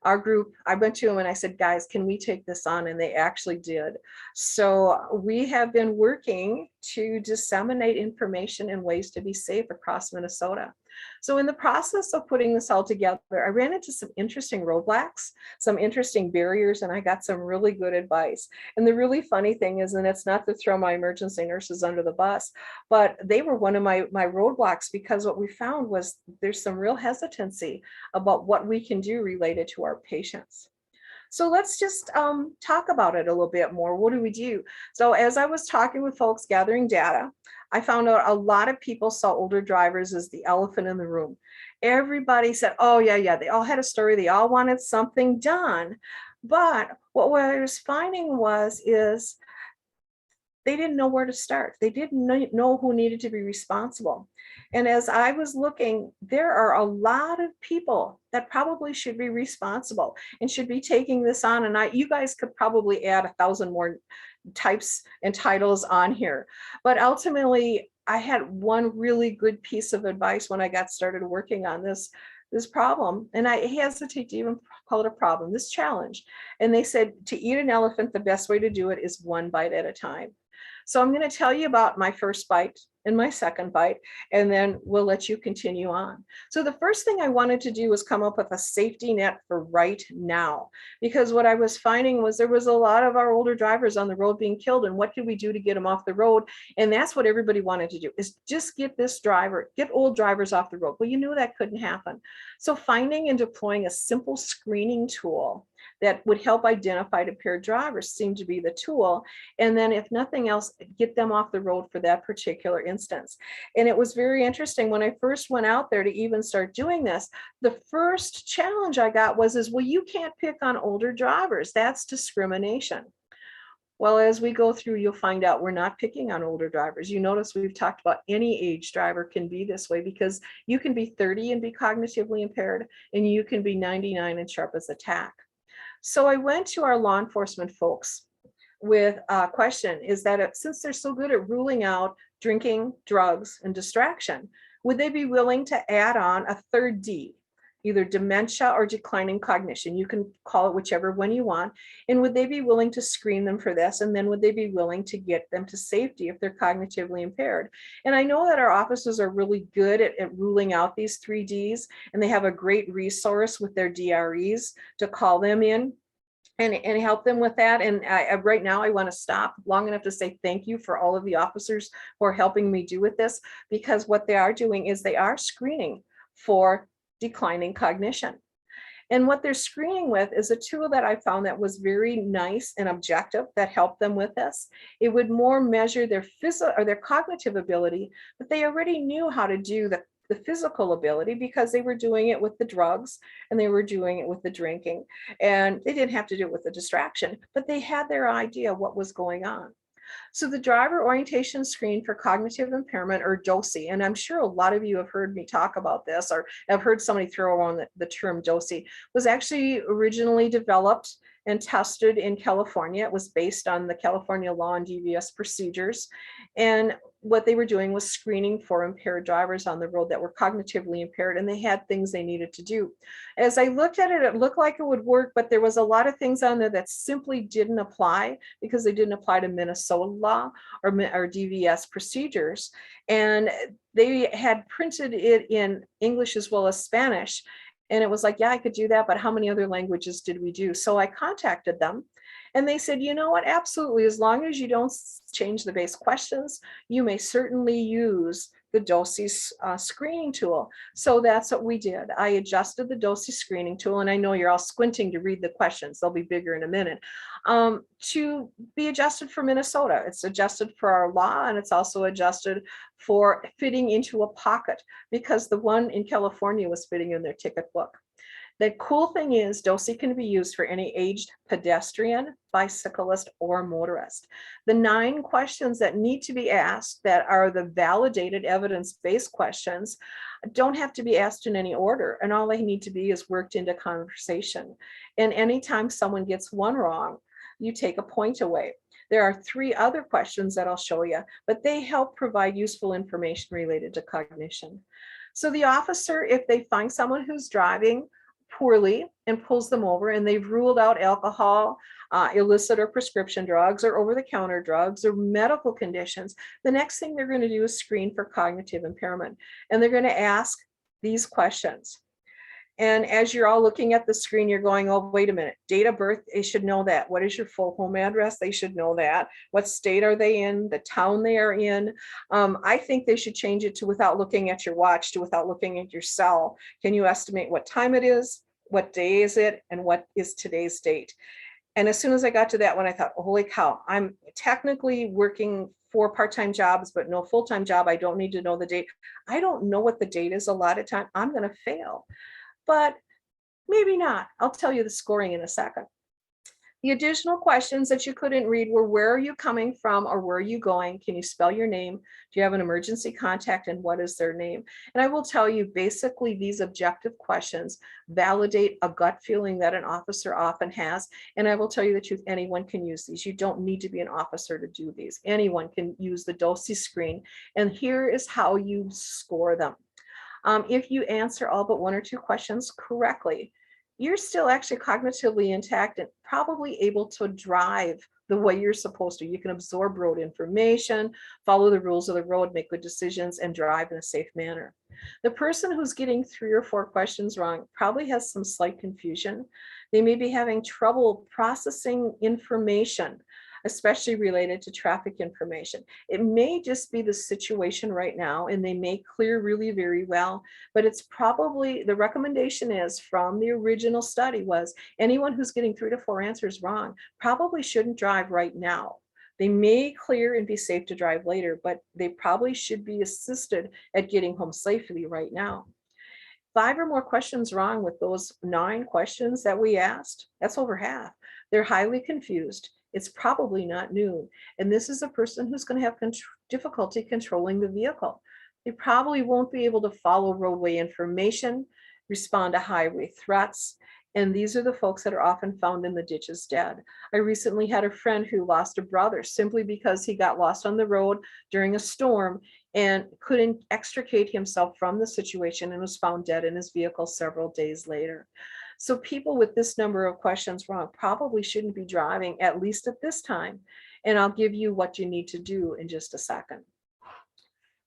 our group, I went to them and I said, guys, can we take this on? And they actually did. So we have been working to disseminate information and ways to be safe across Minnesota. So in the process of putting this all together, I ran into some interesting roadblocks, some interesting barriers, and I got some really good advice. And the really funny thing is, and it's not to throw my emergency nurses under the bus, but they were one of my roadblocks, because what we found was there's some real hesitancy about what we can do related to our patients. So let's just talk about it a little bit more. What do we do? So as I was talking with folks gathering data, I found out a lot of people saw older drivers as the elephant in the room. Everybody said, oh yeah, they all had a story. They all wanted something done. But what I was finding is they didn't know where to start. They didn't know who needed to be responsible. And as I was looking, there are a lot of people that probably should be responsible and should be taking this on. And you guys could probably add 1,000 more types and titles on here. But ultimately, I had one really good piece of advice when I got started working on this problem. And I hesitate to even call it a problem, this challenge. And they said, to eat an elephant, the best way to do it is one bite at a time. So I'm going to tell you about my first bite and my second bite, and then we'll let you continue on. So the first thing I wanted to do was come up with a safety net for right now, because what I was finding was there was a lot of our older drivers on the road being killed, and what could we do to get them off the road? And that's what everybody wanted to do, is just get old drivers off the road. Well, you knew that couldn't happen. So finding and deploying a simple screening tool that would help identify impaired drivers seemed to be the tool. And then if nothing else, get them off the road for that particular instance. And it was very interesting when I first went out there to even start doing this. The first challenge I got was, well, you can't pick on older drivers. That's discrimination. Well, as we go through, you'll find out we're not picking on older drivers. You notice we've talked about any age driver can be this way, because you can be 30 and be cognitively impaired, and you can be 99 and sharp as a tack. So I went to our law enforcement folks with a question, is that since they're so good at ruling out drinking, drugs, and distraction, would they be willing to add on a third D, either dementia or declining cognition? You can call it whichever one you want. And would they be willing to screen them for this? And then would they be willing to get them to safety if they're cognitively impaired? And I know that our officers are really good at ruling out these 3Ds, and they have a great resource with their DREs to call them in and help them with that. And right now I want to stop long enough to say thank you for all of the officers who are helping me do with this, because what they are doing is they are screening for declining cognition. And what they're screening with is a tool that I found that was very nice and objective that helped them with this. It would more measure their physical or their cognitive ability, but they already knew how to do the physical ability, because they were doing it with the drugs and they were doing it with the drinking, and they didn't have to do it with the distraction, but they had their idea what was going on. So the driver orientation screen for cognitive impairment, or Dosi, and I'm sure a lot of you have heard me talk about this, or have heard somebody throw around the term Dosi, was actually originally developed and tested in California. It was based on the California law and DVS procedures. And what they were doing was screening for impaired drivers on the road that were cognitively impaired, and they had things they needed to do. As I looked at it, it looked like it would work, but there was a lot of things on there that simply didn't apply, because they didn't apply to Minnesota law or DVS procedures. And they had printed it in English as well as Spanish. And it was like, yeah, I could do that, but how many other languages did we do? So I contacted them, and they said, you know what, absolutely, as long as you don't change the base questions, you may certainly use the Dosi screening tool. So that's what we did. I adjusted the Dosi screening tool, and I know you're all squinting to read the questions, they'll be bigger in a minute, to be adjusted for Minnesota. It's adjusted for our law, and it's also adjusted for fitting into a pocket, because the one in California was fitting in their ticket book. The cool thing is Dosi can be used for any aged pedestrian, bicyclist, or motorist. The 9 questions that need to be asked that are the validated evidence-based questions don't have to be asked in any order, and all they need to be is worked into conversation. And anytime someone gets one wrong, you take a point away. There are 3 other questions that I'll show you, but they help provide useful information related to cognition. So the officer, if they find someone who's driving poorly and pulls them over and they've ruled out alcohol, illicit or prescription drugs, or over-the-counter drugs, or medical conditions, the next thing they're going to do is screen for cognitive impairment. And they're going to ask these questions. And as you're all looking at the screen, you're going, oh, wait a minute, date of birth, they should know that. What is your full home address? They should know that. What state are they in? The town they are in. I think they should change it to without looking at your watch, to without looking at your cell. Can you estimate what time it is? What day is it? And what is today's date? And as soon as I got to that one, I thought, holy cow, I'm technically working 4 part-time jobs, but no full-time job. I don't need to know the date. I don't know what the date is a lot of time. I'm going to fail. But maybe not. I'll tell you the scoring in a second. The additional questions that you couldn't read were, where are you coming from, or where are you going? Can you spell your name? Do you have an emergency contact, and what is their name? And I will tell you, basically, these objective questions validate a gut feeling that an officer often has. And I will tell you the truth, anyone can use these. You don't need to be an officer to do these. Anyone can use the Dosi screen. And here is how you score them. If you answer all but 1 or 2 questions correctly, you're still actually cognitively intact and probably able to drive the way you're supposed to. You can absorb road information, follow the rules of the road, make good decisions, and drive in a safe manner. The person who's getting 3 or 4 questions wrong probably has some slight confusion. They may be having trouble processing information, especially related to traffic information. It may just be the situation right now, and they may clear really very well, but it's probably, the recommendation is from the original study was anyone who's getting 3 to 4 answers wrong probably shouldn't drive right now. They may clear and be safe to drive later, but they probably should be assisted at getting home safely right now. 5 or more questions wrong with those 9 questions that we asked, that's over half. They're highly confused. It's probably not new. And this is a person who's going to have difficulty controlling the vehicle. They probably won't be able to follow roadway information, respond to highway threats. And these are the folks that are often found in the ditches dead. I recently had a friend who lost a brother simply because he got lost on the road during a storm and couldn't extricate himself from the situation and was found dead in his vehicle several days later. So people with this number of questions wrong probably shouldn't be driving, at least at this time. And I'll give you what you need to do in just a second.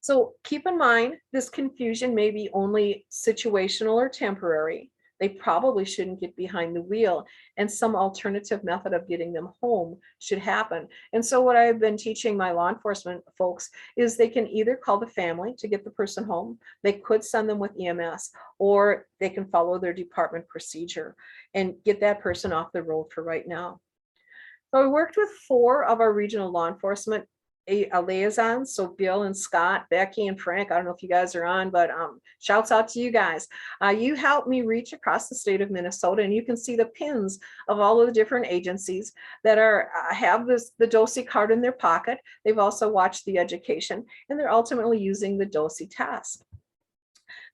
So keep in mind, this confusion may be only situational or temporary. They probably shouldn't get behind the wheel, and some alternative method of getting them home should happen. And so what I've been teaching my law enforcement folks is they can either call the family to get the person home, they could send them with EMS, or they can follow their department procedure and get that person off the road for right now. So I worked with 4 of our regional law enforcement liaisons, so Bill and Scott, Becky and Frank. I don't know if you guys are on, but shouts out to you guys. You helped me reach across the state of Minnesota, and you can see the pins of all of the different agencies that are have the Dosi card in their pocket. They've also watched the education, and they're ultimately using the Dosi test.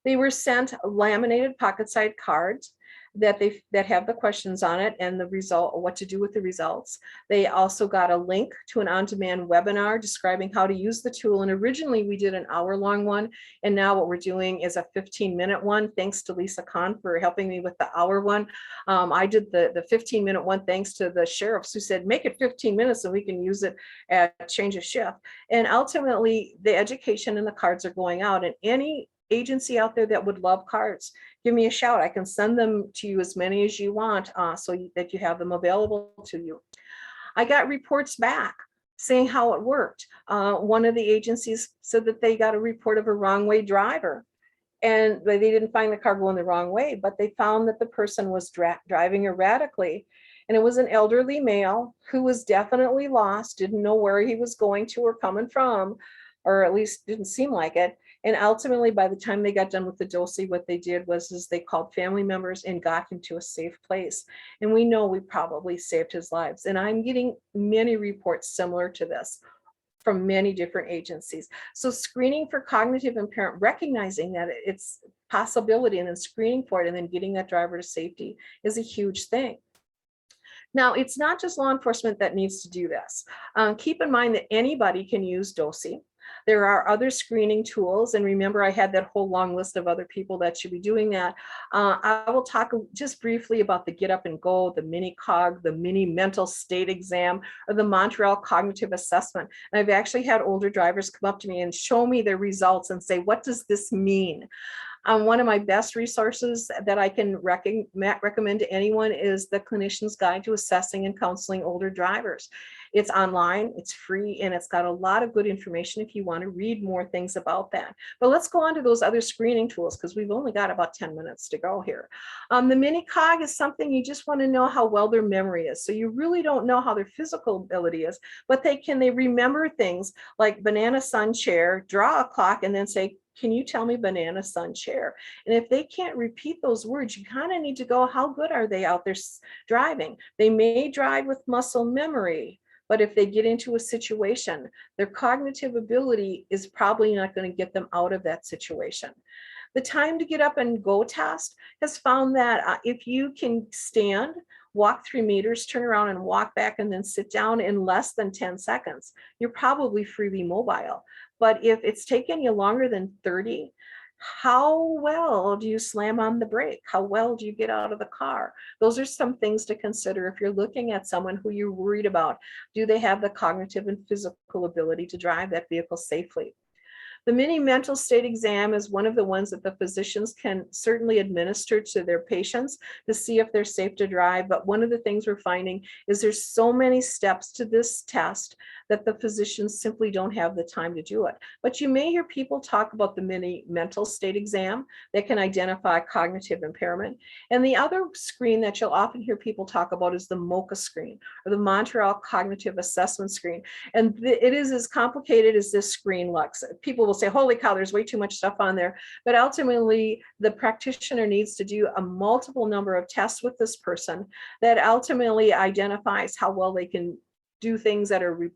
They were sent laminated pocket-sized cards that have the questions on it and the result, what to do with the results. They also got a link to an on-demand webinar describing how to use the tool. And originally we did an hour-long one, and now what we're doing is a 15-minute one. Thanks to Lisa Kahn for helping me with the hour one. I did the 15-minute one thanks to the sheriffs who said, make it 15 minutes so we can use it at change of shift. And ultimately the education and the cards are going out, and any agency out there that would love cards, give me a shout. I can send them to you as many as you want so that you have them available to you. I got reports back saying how it worked. One of the agencies said that they got a report of a wrong way driver, and they didn't find the car going the wrong way, but they found that the person was driving erratically. And it was an elderly male who was definitely lost, didn't know where he was going to or coming from. or at least didn't seem like it. And ultimately, by the time they got done with the Dosi, what they did was they called family members and got him to a safe place. And we know we probably saved his lives. And I'm getting many reports similar to this from many different agencies. So screening for cognitive impairment, recognizing that it's possibility and then screening for it and then getting that driver to safety is a huge thing. Now, it's not just law enforcement that needs to do this. Keep in mind that anybody can use Dosi. There are other screening tools, and remember I had that whole long list of other people that should be doing that. I will talk just briefly about the Get Up and Go, the mini cog, the mini mental state exam, or the Montreal cognitive assessment. And I've actually had older drivers come up to me and show me their results and say, what does this mean? One of my best resources that I can recommend to anyone is the Clinician's Guide to Assessing and Counseling Older Drivers. It's online, it's free, and it's got a lot of good information if you want to read more things about that. But let's go on to those other screening tools because we've only got about 10 minutes to go here. The mini cog is something you just want to know how well their memory is. So you really don't know how their physical ability is, but they remember things like banana sun chair, draw a clock, and then say, can you tell me banana sun chair? And if they can't repeat those words, you kind of need to go, how good are they out there driving? They may drive with muscle memory, but if they get into a situation, their cognitive ability is probably not going to get them out of that situation. The time to get up and go test has found that if you can stand, walk 3 meters, turn around and walk back and then sit down in less than 10 seconds, you're probably freely mobile. But if it's taken you longer than 30, how well do you slam on the brake? How well do you get out of the car? Those are some things to consider if you're looking at someone who you're worried about. Do they have the cognitive and physical ability to drive that vehicle safely? The mini mental state exam is one of the ones that the physicians can certainly administer to their patients to see if they're safe to drive. But one of the things we're finding is there's so many steps to this test that the physicians simply don't have the time to do it. But you may hear people talk about the mini mental state exam that can identify cognitive impairment. And the other screen that you'll often hear people talk about is the MOCA screen, or the Montreal Cognitive Assessment Screen. And it is as complicated as this screen looks. People will say, holy cow, there's way too much stuff on there. But ultimately, the practitioner needs to do a multiple number of tests with this person that ultimately identifies how well they can do things that are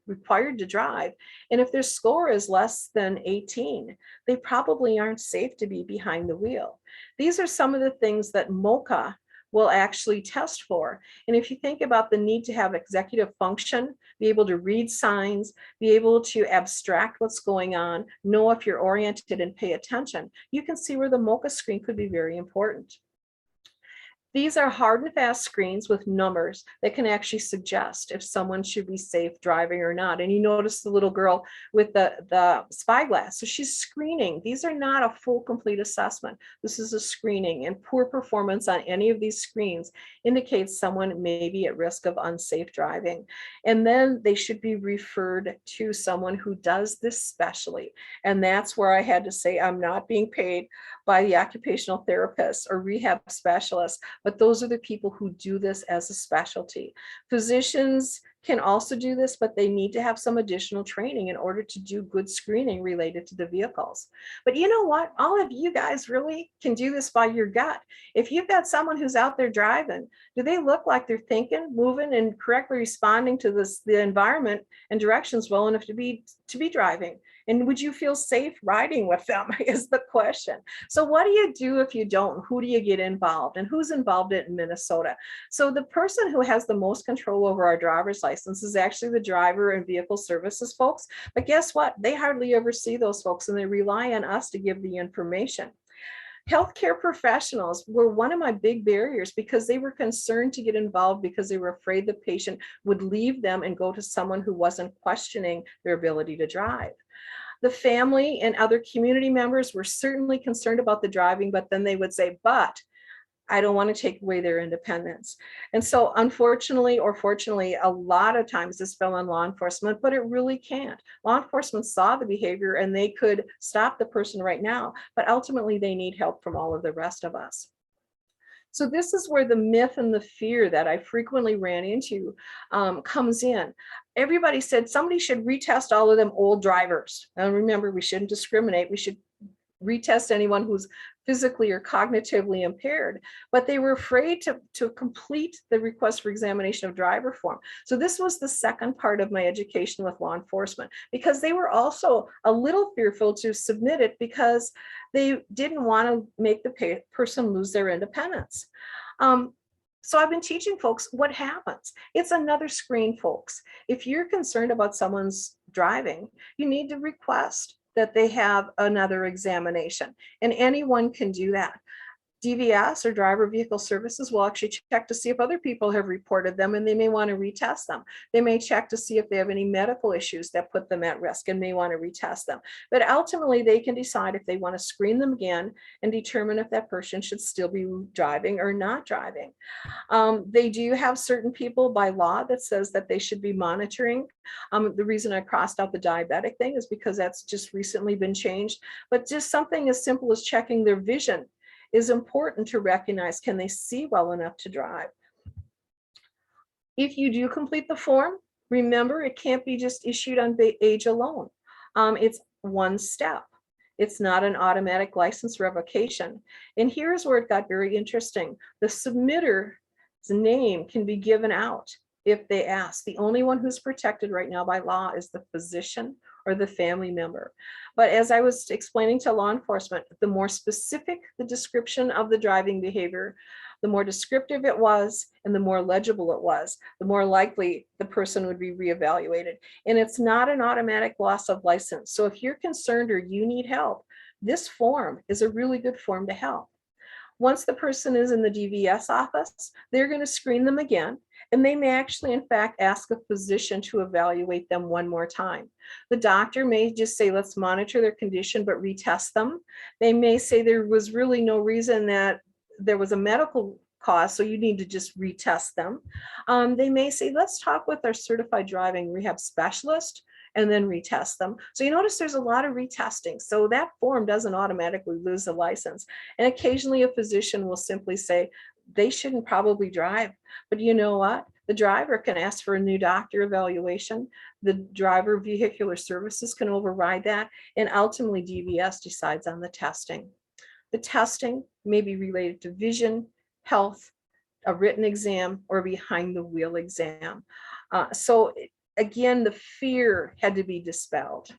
required to drive. And if their score is less than 18, they probably aren't safe to be behind the wheel. These are some of the things that MOCA will actually test for. And if you think about the need to have executive function, be able to read signs, be able to abstract what's going on, know if you're oriented and pay attention, you can see where the MOCA screen could be very important. These are hard and fast screens with numbers that can actually suggest if someone should be safe driving or not. And you notice the little girl with the spyglass. So she's screening. These are not a full, complete assessment. This is a screening, and poor performance on any of these screens indicates someone may be at risk of unsafe driving. And then they should be referred to someone who does this specially. And that's where I had to say, I'm not being paid by the occupational therapists or rehab specialists, but those are the people who do this as a specialty. Physicians can also do this, but they need to have some additional training in order to do good screening related to the vehicles. But you know what? All of you guys really can do this by your gut. If you've got someone who's out there driving, do they look like they're thinking, moving, and correctly responding to the environment and directions well enough to be driving? And would you feel safe riding with them is the question. So what do you do if you don't? Who do you get involved? And who's involved in Minnesota? So the person who has the most control over our driver's license is actually the driver and vehicle services folks. But guess what? They hardly ever see those folks, and they rely on us to give the information. Healthcare professionals were one of my big barriers because they were concerned to get involved because they were afraid the patient would leave them and go to someone who wasn't questioning their ability to drive. The family and other community members were certainly concerned about the driving, but then they would say, but I don't want to take away their independence. And so unfortunately, or fortunately, a lot of times this fell on law enforcement, but it really can't. Law enforcement saw the behavior and they could stop the person right now, but ultimately they need help from all of the rest of us. So this is where the myth and the fear that I frequently ran into comes in. everybody said somebody should retest all of them old drivers. And remember, we shouldn't discriminate. We should retest anyone who's physically or cognitively impaired, but they were afraid to complete the request for examination of driver form. So this was the second part of my education with law enforcement, because they were also a little fearful to submit it because they didn't want to make the person lose their independence. So I've been teaching folks what happens. It's another screen, folks. If you're concerned about someone's driving, you need to request that they have another examination, and anyone can do that. DVS, or driver vehicle services, will actually check to see if other people have reported them, and they may want to retest them. They may check to see if they have any medical issues that put them at risk and may want to retest them. But ultimately, they can decide if they want to screen them again and determine if that person should still be driving or not driving. They do have certain people by law that says that they should be monitoring. The reason I crossed out the diabetic thing is because that's just recently been changed. But just something as simple as checking their vision is important to recognize. Can they see well enough to drive? If you do complete the form, remember, it can't be just issued on age alone. It's one step. It's not an automatic license revocation. And here's where it got very interesting. The submitter's name can be given out if they ask. The only one who's protected right now by law is the physician or the family member. But as I was explaining to law enforcement, the more specific the description of the driving behavior, the more descriptive it was, and the more legible it was, the more likely the person would be reevaluated. And it's not an automatic loss of license. So if you're concerned or you need help, this form is a really good form to help. Once the person is in the DVS office, they're going to screen them again, and they may actually, in fact, ask a physician to evaluate them one more time. The doctor may just say, let's monitor their condition, but retest them. They may say there was really no reason, that there was a medical cause, so you need to just retest them. They may say, let's talk with our certified driving rehab specialist, and then retest them. So you notice there's a lot of retesting. So that form doesn't automatically lose the license. And occasionally a physician will simply say, they shouldn't probably drive. But you know what? The driver can ask for a new doctor evaluation. The driver vehicular services can override that. And ultimately DVS decides on the testing. The testing may be related to vision, health, a written exam, or behind the wheel exam. Again, the fear had to be dispelled.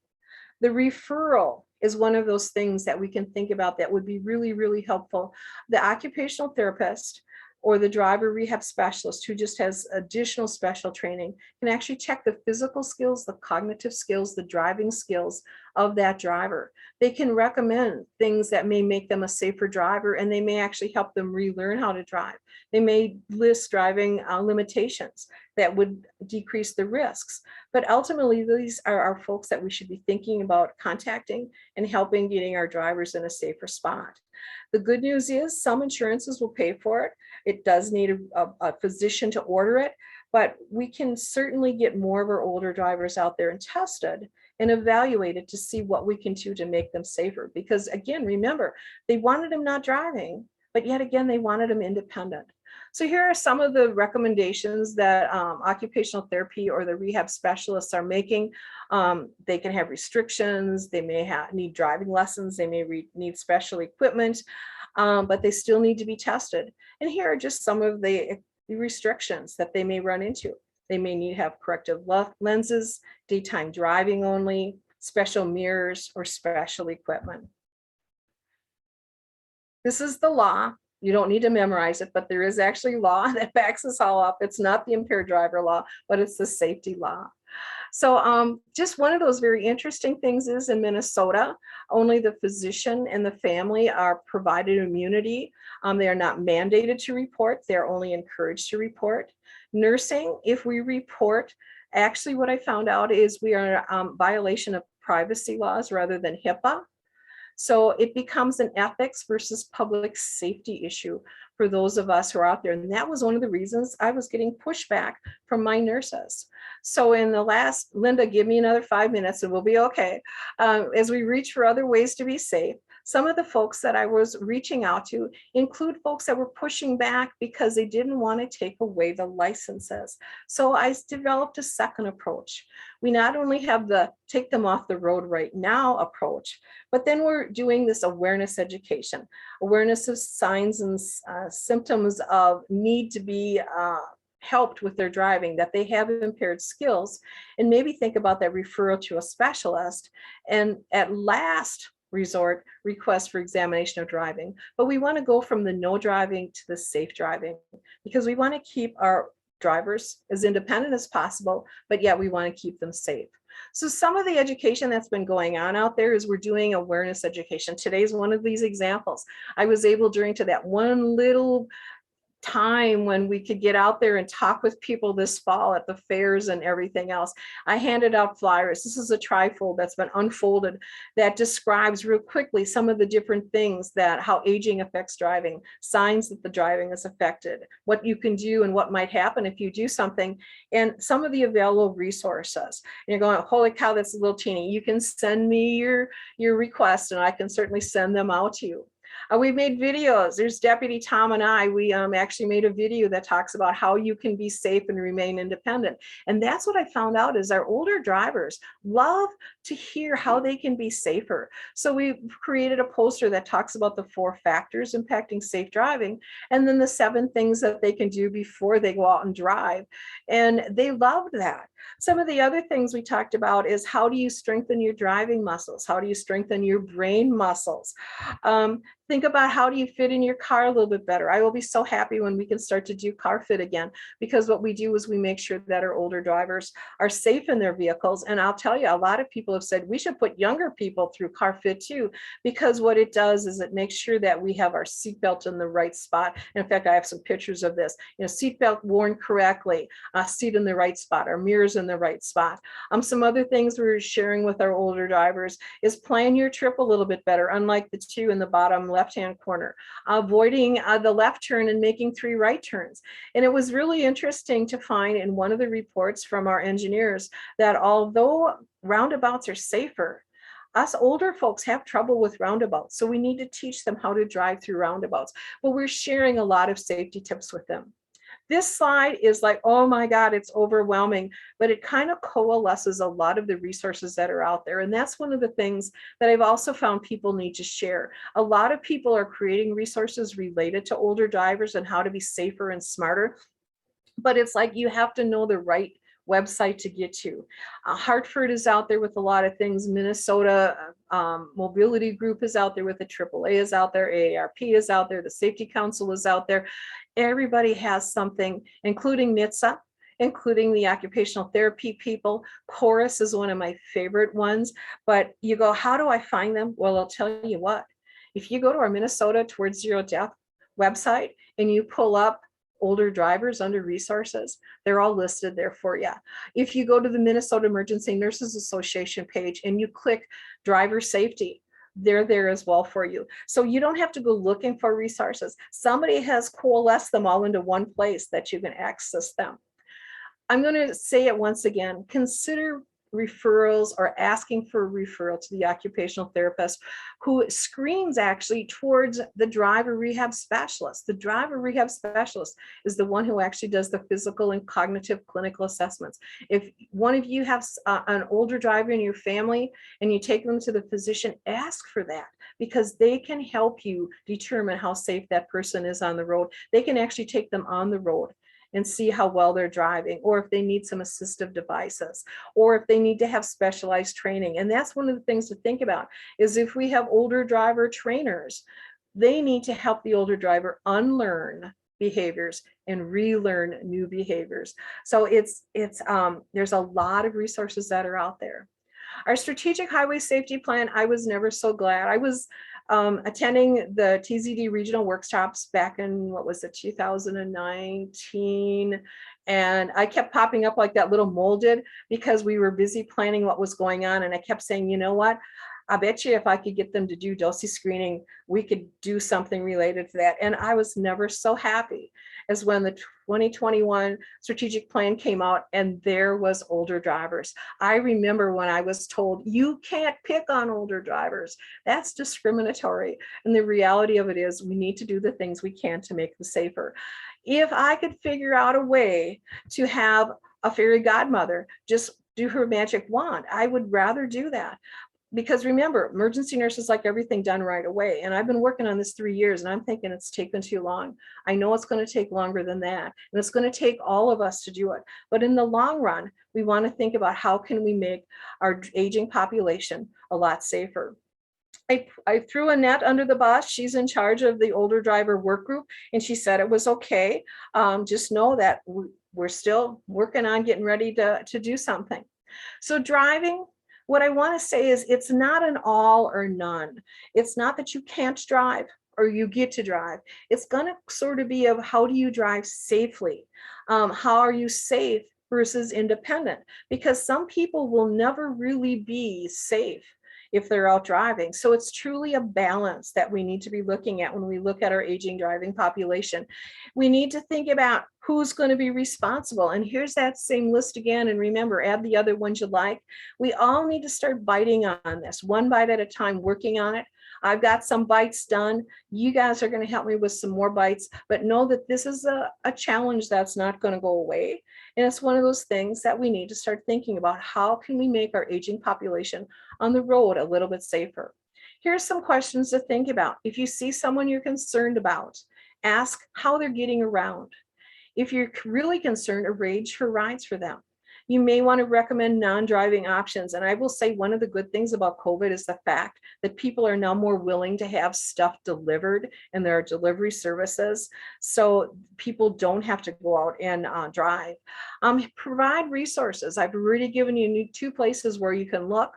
The referral is one of those things that we can think about that would be really, really helpful. The occupational therapist or the driver rehab specialist who just has additional special training can actually check the physical skills, the cognitive skills, the driving skills of that driver. They can recommend things that may make them a safer driver, and they may actually help them relearn how to drive. They may list driving limitations that would decrease the risks. But ultimately, these are our folks that we should be thinking about contacting and helping getting our drivers in a safer spot. The good news is some insurances will pay for it. It does need a physician to order it, but we can certainly get more of our older drivers out there and tested and evaluated to see what we can do to make them safer. Because again, remember, they wanted them not driving, but yet again, they wanted them independent. So here are some of the recommendations that occupational therapy or the rehab specialists are making. They can have restrictions, they may need driving lessons, they may need special equipment, but they still need to be tested. And here are just some of the restrictions that they may run into. They may need to have corrective lenses, daytime driving only, special mirrors, or special equipment. This is the law. You don't need to memorize it, but there is actually law that backs this all up. It's not the impaired driver law, but it's the safety law. So just one of those very interesting things is in Minnesota, only the physician and the family are provided immunity. They are not mandated to report. They're only encouraged to report. Nursing, if we report, actually what I found out is we are in violation of privacy laws rather than HIPAA. So it becomes an ethics versus public safety issue for those of us who are out there. And that was one of the reasons I was getting pushback from my nurses. So in the last, Linda, give me another 5 minutes and we'll be okay. As we reach for other ways to be safe, Some of the folks that I was reaching out to include folks that were pushing back because they didn't want to take away the licenses. So I developed a second approach. We not only have the take them off the road right now approach, but then we're doing this awareness education, awareness of signs and symptoms of need to be helped with their driving, that they have impaired skills, and maybe think about that referral to a specialist. And at last resort, request for examination of driving. But we want to go from the no driving to the safe driving, because we want to keep our drivers as independent as possible, but yet we want to keep them safe. So some of the education that's been going on out there is we're doing awareness education. Today's one of these examples. I was able during to that one little time when we could get out there and talk with people this fall at the fairs and everything else. I handed out flyers. This is a trifold that's been unfolded that describes real quickly some of the different things that how aging affects driving, signs that the driving is affected, what you can do and what might happen if you do something, and some of the available resources. And you're going, holy cow, that's a little teeny. You can send me your request and I can certainly send them out to you. We've made videos. There's Deputy Tom and I. We actually made a video that talks about how you can be safe and remain independent. And that's what I found out is our older drivers love to hear how they can be safer. So we created a poster that talks about the 4 factors impacting safe driving, and then the 7 things that they can do before they go out and drive. And they loved that. Some of the other things we talked about is how do you strengthen your driving muscles? How do you strengthen your brain muscles? Think about how do you fit in your car a little bit better. I will be so happy when we can start to do car fit again, because what we do is we make sure that our older drivers are safe in their vehicles. And I'll tell you, a lot of people have said we should put younger people through car fit too, because what it does is it makes sure that we have our seatbelt in the right spot. And in fact, I have some pictures of this, seatbelt worn correctly, seat in the right spot, our mirrors in the right spot. Some other things we're sharing with our older drivers is plan your trip a little bit better, unlike the 2 in the bottom left-hand corner, avoiding the left turn and making 3 right turns. And it was really interesting to find in one of the reports from our engineers that although roundabouts are safer, us older folks have trouble with roundabouts. So we need to teach them how to drive through roundabouts. But we're sharing a lot of safety tips with them. This slide is like, oh my God, it's overwhelming, but it kind of coalesces a lot of the resources that are out there. And that's one of the things that I've also found people need to share. A lot of people are creating resources related to older drivers and how to be safer and smarter, but it's like you have to know the right website to get to. Hartford is out there with a lot of things. Minnesota Mobility Group is out there with the AAA is out there. AARP is out there. The Safety Council is out there. Everybody has something, including NHTSA, including the occupational therapy people. Chorus is one of my favorite ones. But you go, how do I find them? Well, I'll tell you what. If you go to our Minnesota Towards Zero Death website and you pull up older drivers under resources, they're all listed there for you. If you go to the Minnesota Emergency Nurses Association page and you click driver safety, they're there as well for you. So you don't have to go looking for resources. Somebody has coalesced them all into one place that you can access them. I'm going to say it once again, consider referrals or asking for a referral to the occupational therapist who screens actually towards the driver rehab specialist. The driver rehab specialist is the one who actually does the physical and cognitive clinical assessments. If one of you has an older driver in your family and you take them to the physician, ask for that, because they can help you determine how safe that person is on the road. They can actually take them on the road and see how well they're driving, or if they need some assistive devices, or if they need to have specialized training. And that's one of the things to think about, is if we have older driver trainers, they need to help the older driver unlearn behaviors and relearn new behaviors. So there's a lot of resources that are out there. Our strategic highway safety plan, I was never so glad. I was attending the TZD regional workshops back in, 2019. And I kept popping up like that little mole did, because we were busy planning what was going on. And I kept saying, you know what? I bet you if I could get them to do Dosi screening, we could do something related to that. And I was never so happy as when the 2021 strategic plan came out and there was older drivers. I remember when I was told, you can't pick on older drivers. That's discriminatory. And the reality of it is we need to do the things we can to make them safer. If I could figure out a way to have a fairy godmother just do her magic wand, I would rather do that. Because remember, emergency nurses like everything done right away. And I've been working on this 3 years and I'm thinking it's taken too long. I know it's going to take longer than that. And it's going to take all of us to do it. But in the long run, we want to think about how can we make our aging population a lot safer. I threw Annette under the bus. She's in charge of the older driver work group, and she said it was okay. Just know that we're still working on getting ready to do something. So driving, what I want to say is it's not an all or none. It's not that you can't drive or you get to drive. It's going to sort of be of how do you drive safely? How are you safe versus independent? Because some people will never really be safe if they're out driving. So it's truly a balance that we need to be looking at when we look at our aging driving population. We need to think about who's going to be responsible. And here's that same list again. And remember, add the other ones you like. We all need to start biting on this, one bite at a time, working on it. I've got some bites done. You guys are going to help me with some more bites, but know that this is a challenge that's not going to go away. And it's one of those things that we need to start thinking about. How can we make our aging population on the road a little bit safer? Here's some questions to think about. If you see someone you're concerned about, ask how they're getting around. If you're really concerned, arrange for rides for them. You may want to recommend non-driving options. And I will say one of the good things about COVID is the fact that people are now more willing to have stuff delivered, and there are delivery services. So people don't have to go out and drive. Provide resources. I've already given you 2 places where you can look.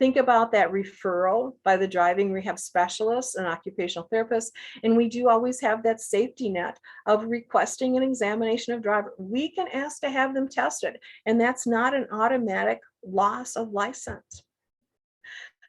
Think about that referral by the driving rehab specialist and occupational therapist. And we do always have that safety net of requesting an examination of driver. We can ask to have them tested, and that's not an automatic loss of license.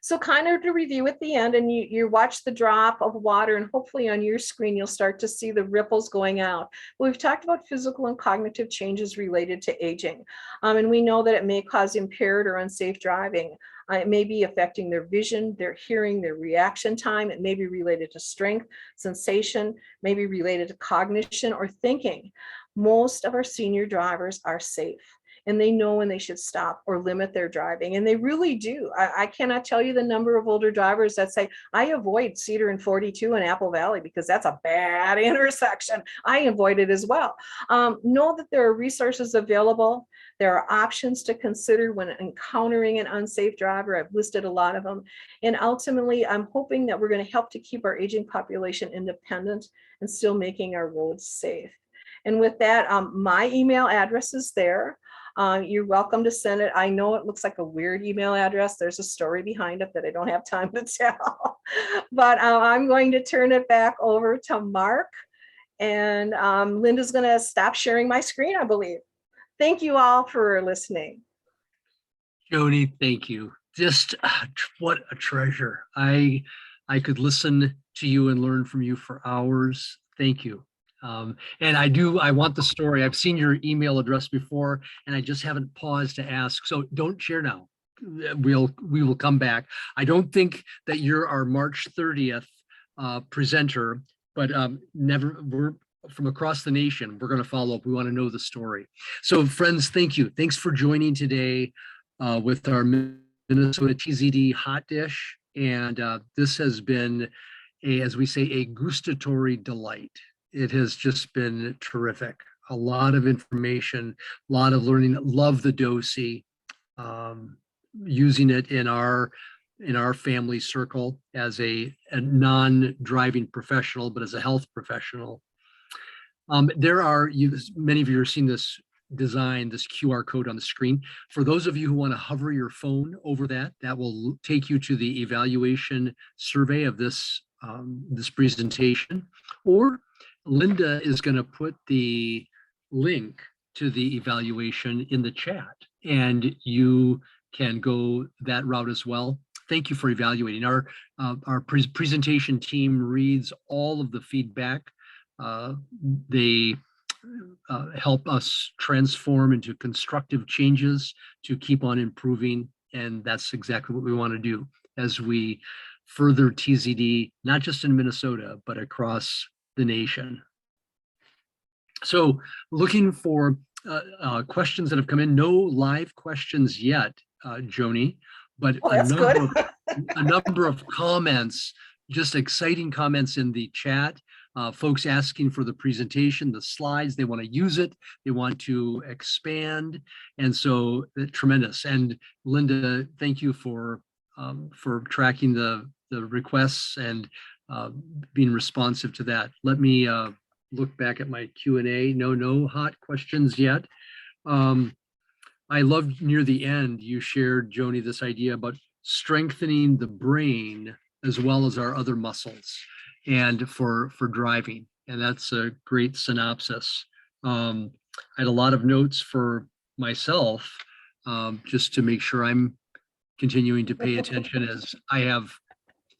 So kind of to review at the end, and you watch the drop of water, and hopefully on your screen, you'll start to see the ripples going out. We've talked about physical and cognitive changes related to aging. And we know that it may cause impaired or unsafe driving. It may be affecting their vision, their hearing, their reaction time. It may be related to strength, sensation, maybe related to cognition or thinking. Most of our senior drivers are safe, and they know when they should stop or limit their driving. And they really do. I cannot tell you the number of older drivers that say, I avoid Cedar and 42 in Apple Valley because that's a bad intersection. I avoid it as well. Know that there are resources available. There are options to consider when encountering an unsafe driver. I've listed a lot of them. And ultimately, I'm hoping that we're going to help to keep our aging population independent and still making our roads safe. And with that, my email address is there. You're welcome to send it. I know it looks like a weird email address. There's a story behind it that I don't have time to tell. But I'm going to turn it back over to Mark. And Linda's going to stop sharing my screen, I believe. Thank you all for listening. Joni, thank you. Just what a treasure. I could listen to you and learn from you for hours. Thank you. And I want the story. I've seen your email address before, and I just haven't paused to ask. So don't share now. We will come back. I don't think that you're our March 30th presenter, but we're from across the nation. We're going to follow up. We want to know the story. So friends, thank you. Thanks for joining today with our Minnesota TZD Hotdish. And this has been, as we say, a gustatory delight. It has just been terrific. A lot of information, a lot of learning. Love the Dosi, using it in our family circle as a non-driving professional, but as a health professional. Many of you have seen this design, this QR code on the screen. For those of you who want to hover your phone over that will take you to the evaluation survey of this presentation. Or Linda is going to put the link to the evaluation in the chat, and you can go that route as well. thank you for evaluating. Our presentation team reads all of the feedback. They help us transform into constructive changes to keep on improving. And that's exactly what we want to do as we further TZD, not just in Minnesota, but across the nation. So looking for questions that have come in, no live questions yet, Joni, but Oh, that's good. a number of comments, just exciting comments in the chat. Folks asking for the presentation, the slides, they want to use it, they want to expand, and so tremendous. And Linda, thank you for tracking the requests and being responsive to that. Let me look back at my Q&A. No hot questions yet. I loved near the end, you shared, Joni, this idea about strengthening the brain as well as our other muscles and for driving. And that's a great synopsis. I had a lot of notes for myself, just to make sure I'm continuing to pay attention, as I have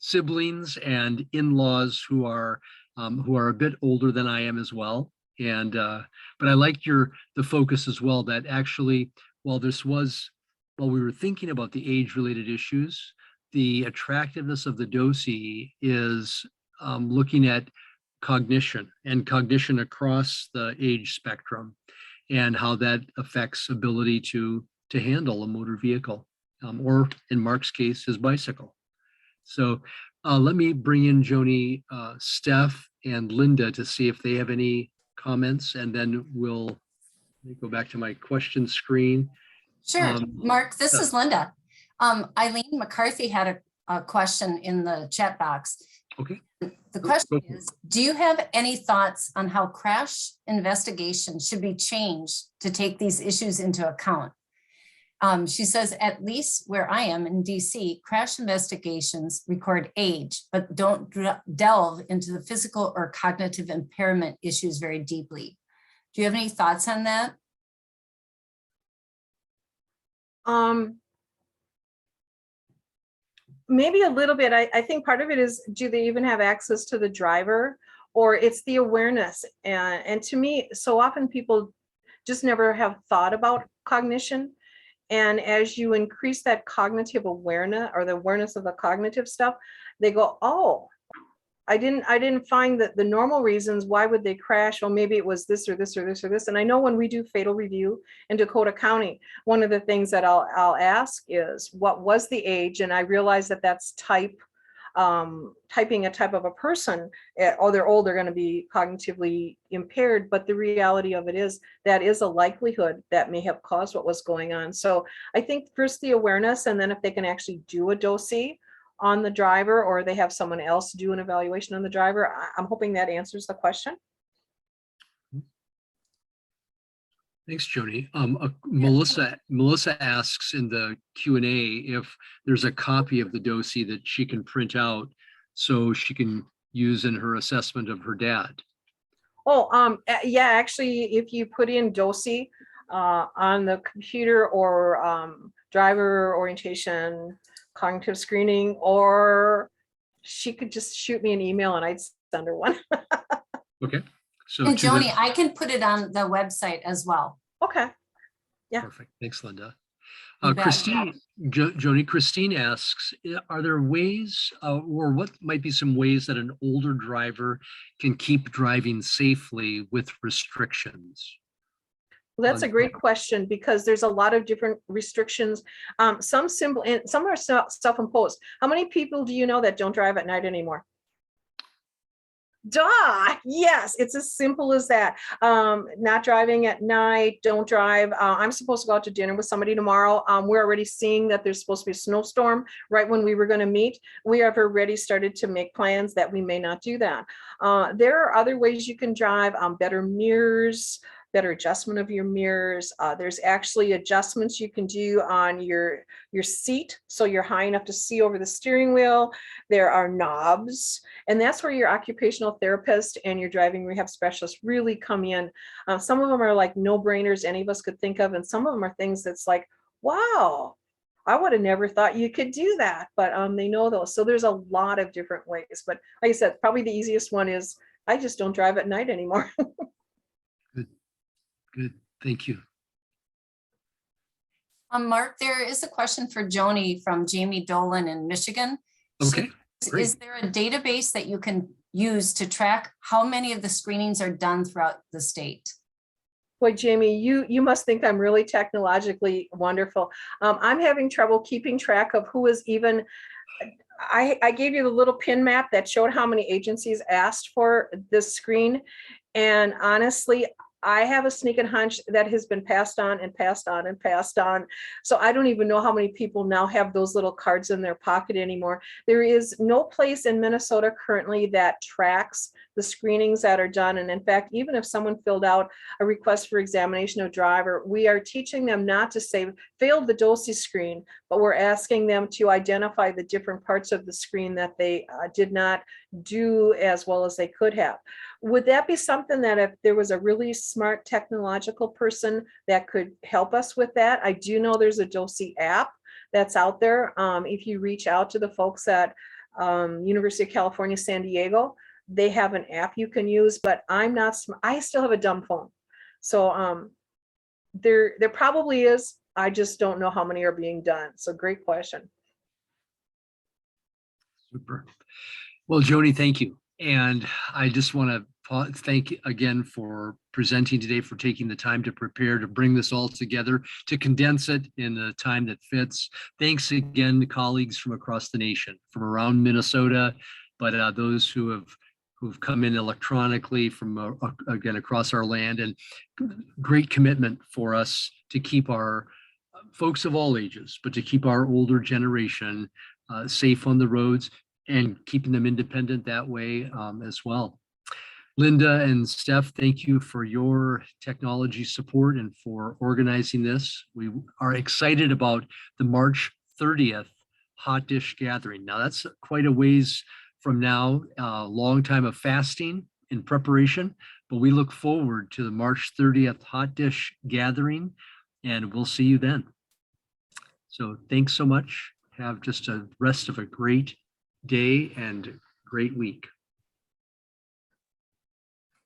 siblings and in-laws who are a bit older than I am as well. And but I liked the focus as well, that actually, while we were thinking about the age-related issues, the attractiveness of the Dosi is looking at cognition and cognition across the age spectrum, and how that affects ability to handle a motor vehicle, or in Mark's case, his bicycle. So let me bring in Joni, Steph, and Linda to see if they have any comments, and then we'll go back to my question screen. Sure, Mark, this is Linda. Eileen McCarthy had a question in the chat box. Okay. The question is, do you have any thoughts on how crash investigations should be changed to take these issues into account? She says, at least where I am in DC, crash investigations record age, but don't delve into the physical or cognitive impairment issues very deeply. Do you have any thoughts on that? Maybe a little bit. I think part of it is, do they even have access to the driver, or it's the awareness? And to me, so often people just never have thought about cognition. And as you increase that cognitive awareness, or the awareness of the cognitive stuff, they go, oh, I didn't find that the normal reasons. Why would they crash? Well, maybe it was this or this or this or this. And I know when we do fatal review in Dakota County, one of the things that I'll ask is, what was the age? And I realize that that's typing a type of a person, or they're old, they're going to be cognitively impaired. But the reality of it is that is a likelihood that may have caused what was going on. So I think first the awareness, and then if they can actually do a Dosi on the driver, or they have someone else do an evaluation on the driver, I'm hoping that answers the question. Thanks, Joni. Melissa asks in the Q&A if there's a copy of the Dosi that she can print out so she can use in her assessment of her dad. Oh, yeah, actually, if you put in Dosi on the computer, or driver orientation, cognitive screening, or she could just shoot me an email and I'd send her one. Okay. So and Joni, I can put it on the website as well. Okay. Yeah. Perfect. Thanks, Linda. Joni, Christine asks, are there ways, or what might be some ways that an older driver can keep driving safely with restrictions? Well, that's a great question, because there's a lot of different restrictions. Some simple and some are self-imposed. How many people do you know that don't drive at night anymore? Duh, yes, it's as simple as that. Not driving at night, don't drive. I'm supposed to go out to dinner with somebody tomorrow. We're already seeing that there's supposed to be a snowstorm right when we were going to meet. We have already started to make plans that we may not do that. There are other ways you can drive, better mirrors, better adjustment of your mirrors. There's actually adjustments you can do on your seat, so you're high enough to see over the steering wheel. There are knobs, and that's where your occupational therapist and your driving rehab specialist really come in. Some of them are like no-brainers any of us could think of, and some of them are things that's like, wow, I would have never thought you could do that, but they know those. So there's a lot of different ways. But like I said, probably the easiest one is I just don't drive at night anymore. Good, good. Thank you. Mark, there is a question for Joni from Jamie Dolan in Michigan. Okay, great. Is there a database that you can use to track how many of the screenings are done throughout the state? Boy, Jamie, you must think I'm really technologically wonderful. I'm having trouble keeping track of who is even. I gave you the little pin map that showed how many agencies asked for this screen. And honestly, I have a sneaking hunch that has been passed on and passed on and passed on. So I don't even know how many people now have those little cards in their pocket anymore. There is no place in Minnesota currently that tracks the screenings that are done. And in fact, even if someone filled out a request for examination of driver, we are teaching them not to say failed the Dosi screen, but we're asking them to identify the different parts of the screen that they did not do as well as they could have. Would that be something that if there was a really smart technological person that could help us with that? I do know there's a Dosi app that's out there. If you reach out to the folks at University of California, San Diego, they have an app you can use, but I still have a dumb phone. So there probably is. I just don't know how many are being done. So great question. Super. Well, Joni, thank you. And I just want to thank you again for presenting today, for taking the time to prepare, to bring this all together, to condense it in a time that fits. Thanks again to colleagues from across the nation, from around Minnesota, but those who've come in electronically from again across our land, and great commitment for us to keep our folks of all ages, but to keep our older generation safe on the roads and keeping them independent that way as well. Linda and Steph, thank you for your technology support and for organizing this. We are excited about the March 30th Hotdish gathering. Now that's quite a ways from now, a long time of fasting in preparation, but we look forward to the March 30th Hotdish gathering, and we'll see you then. So thanks so much. Have just a rest of a great day and great week.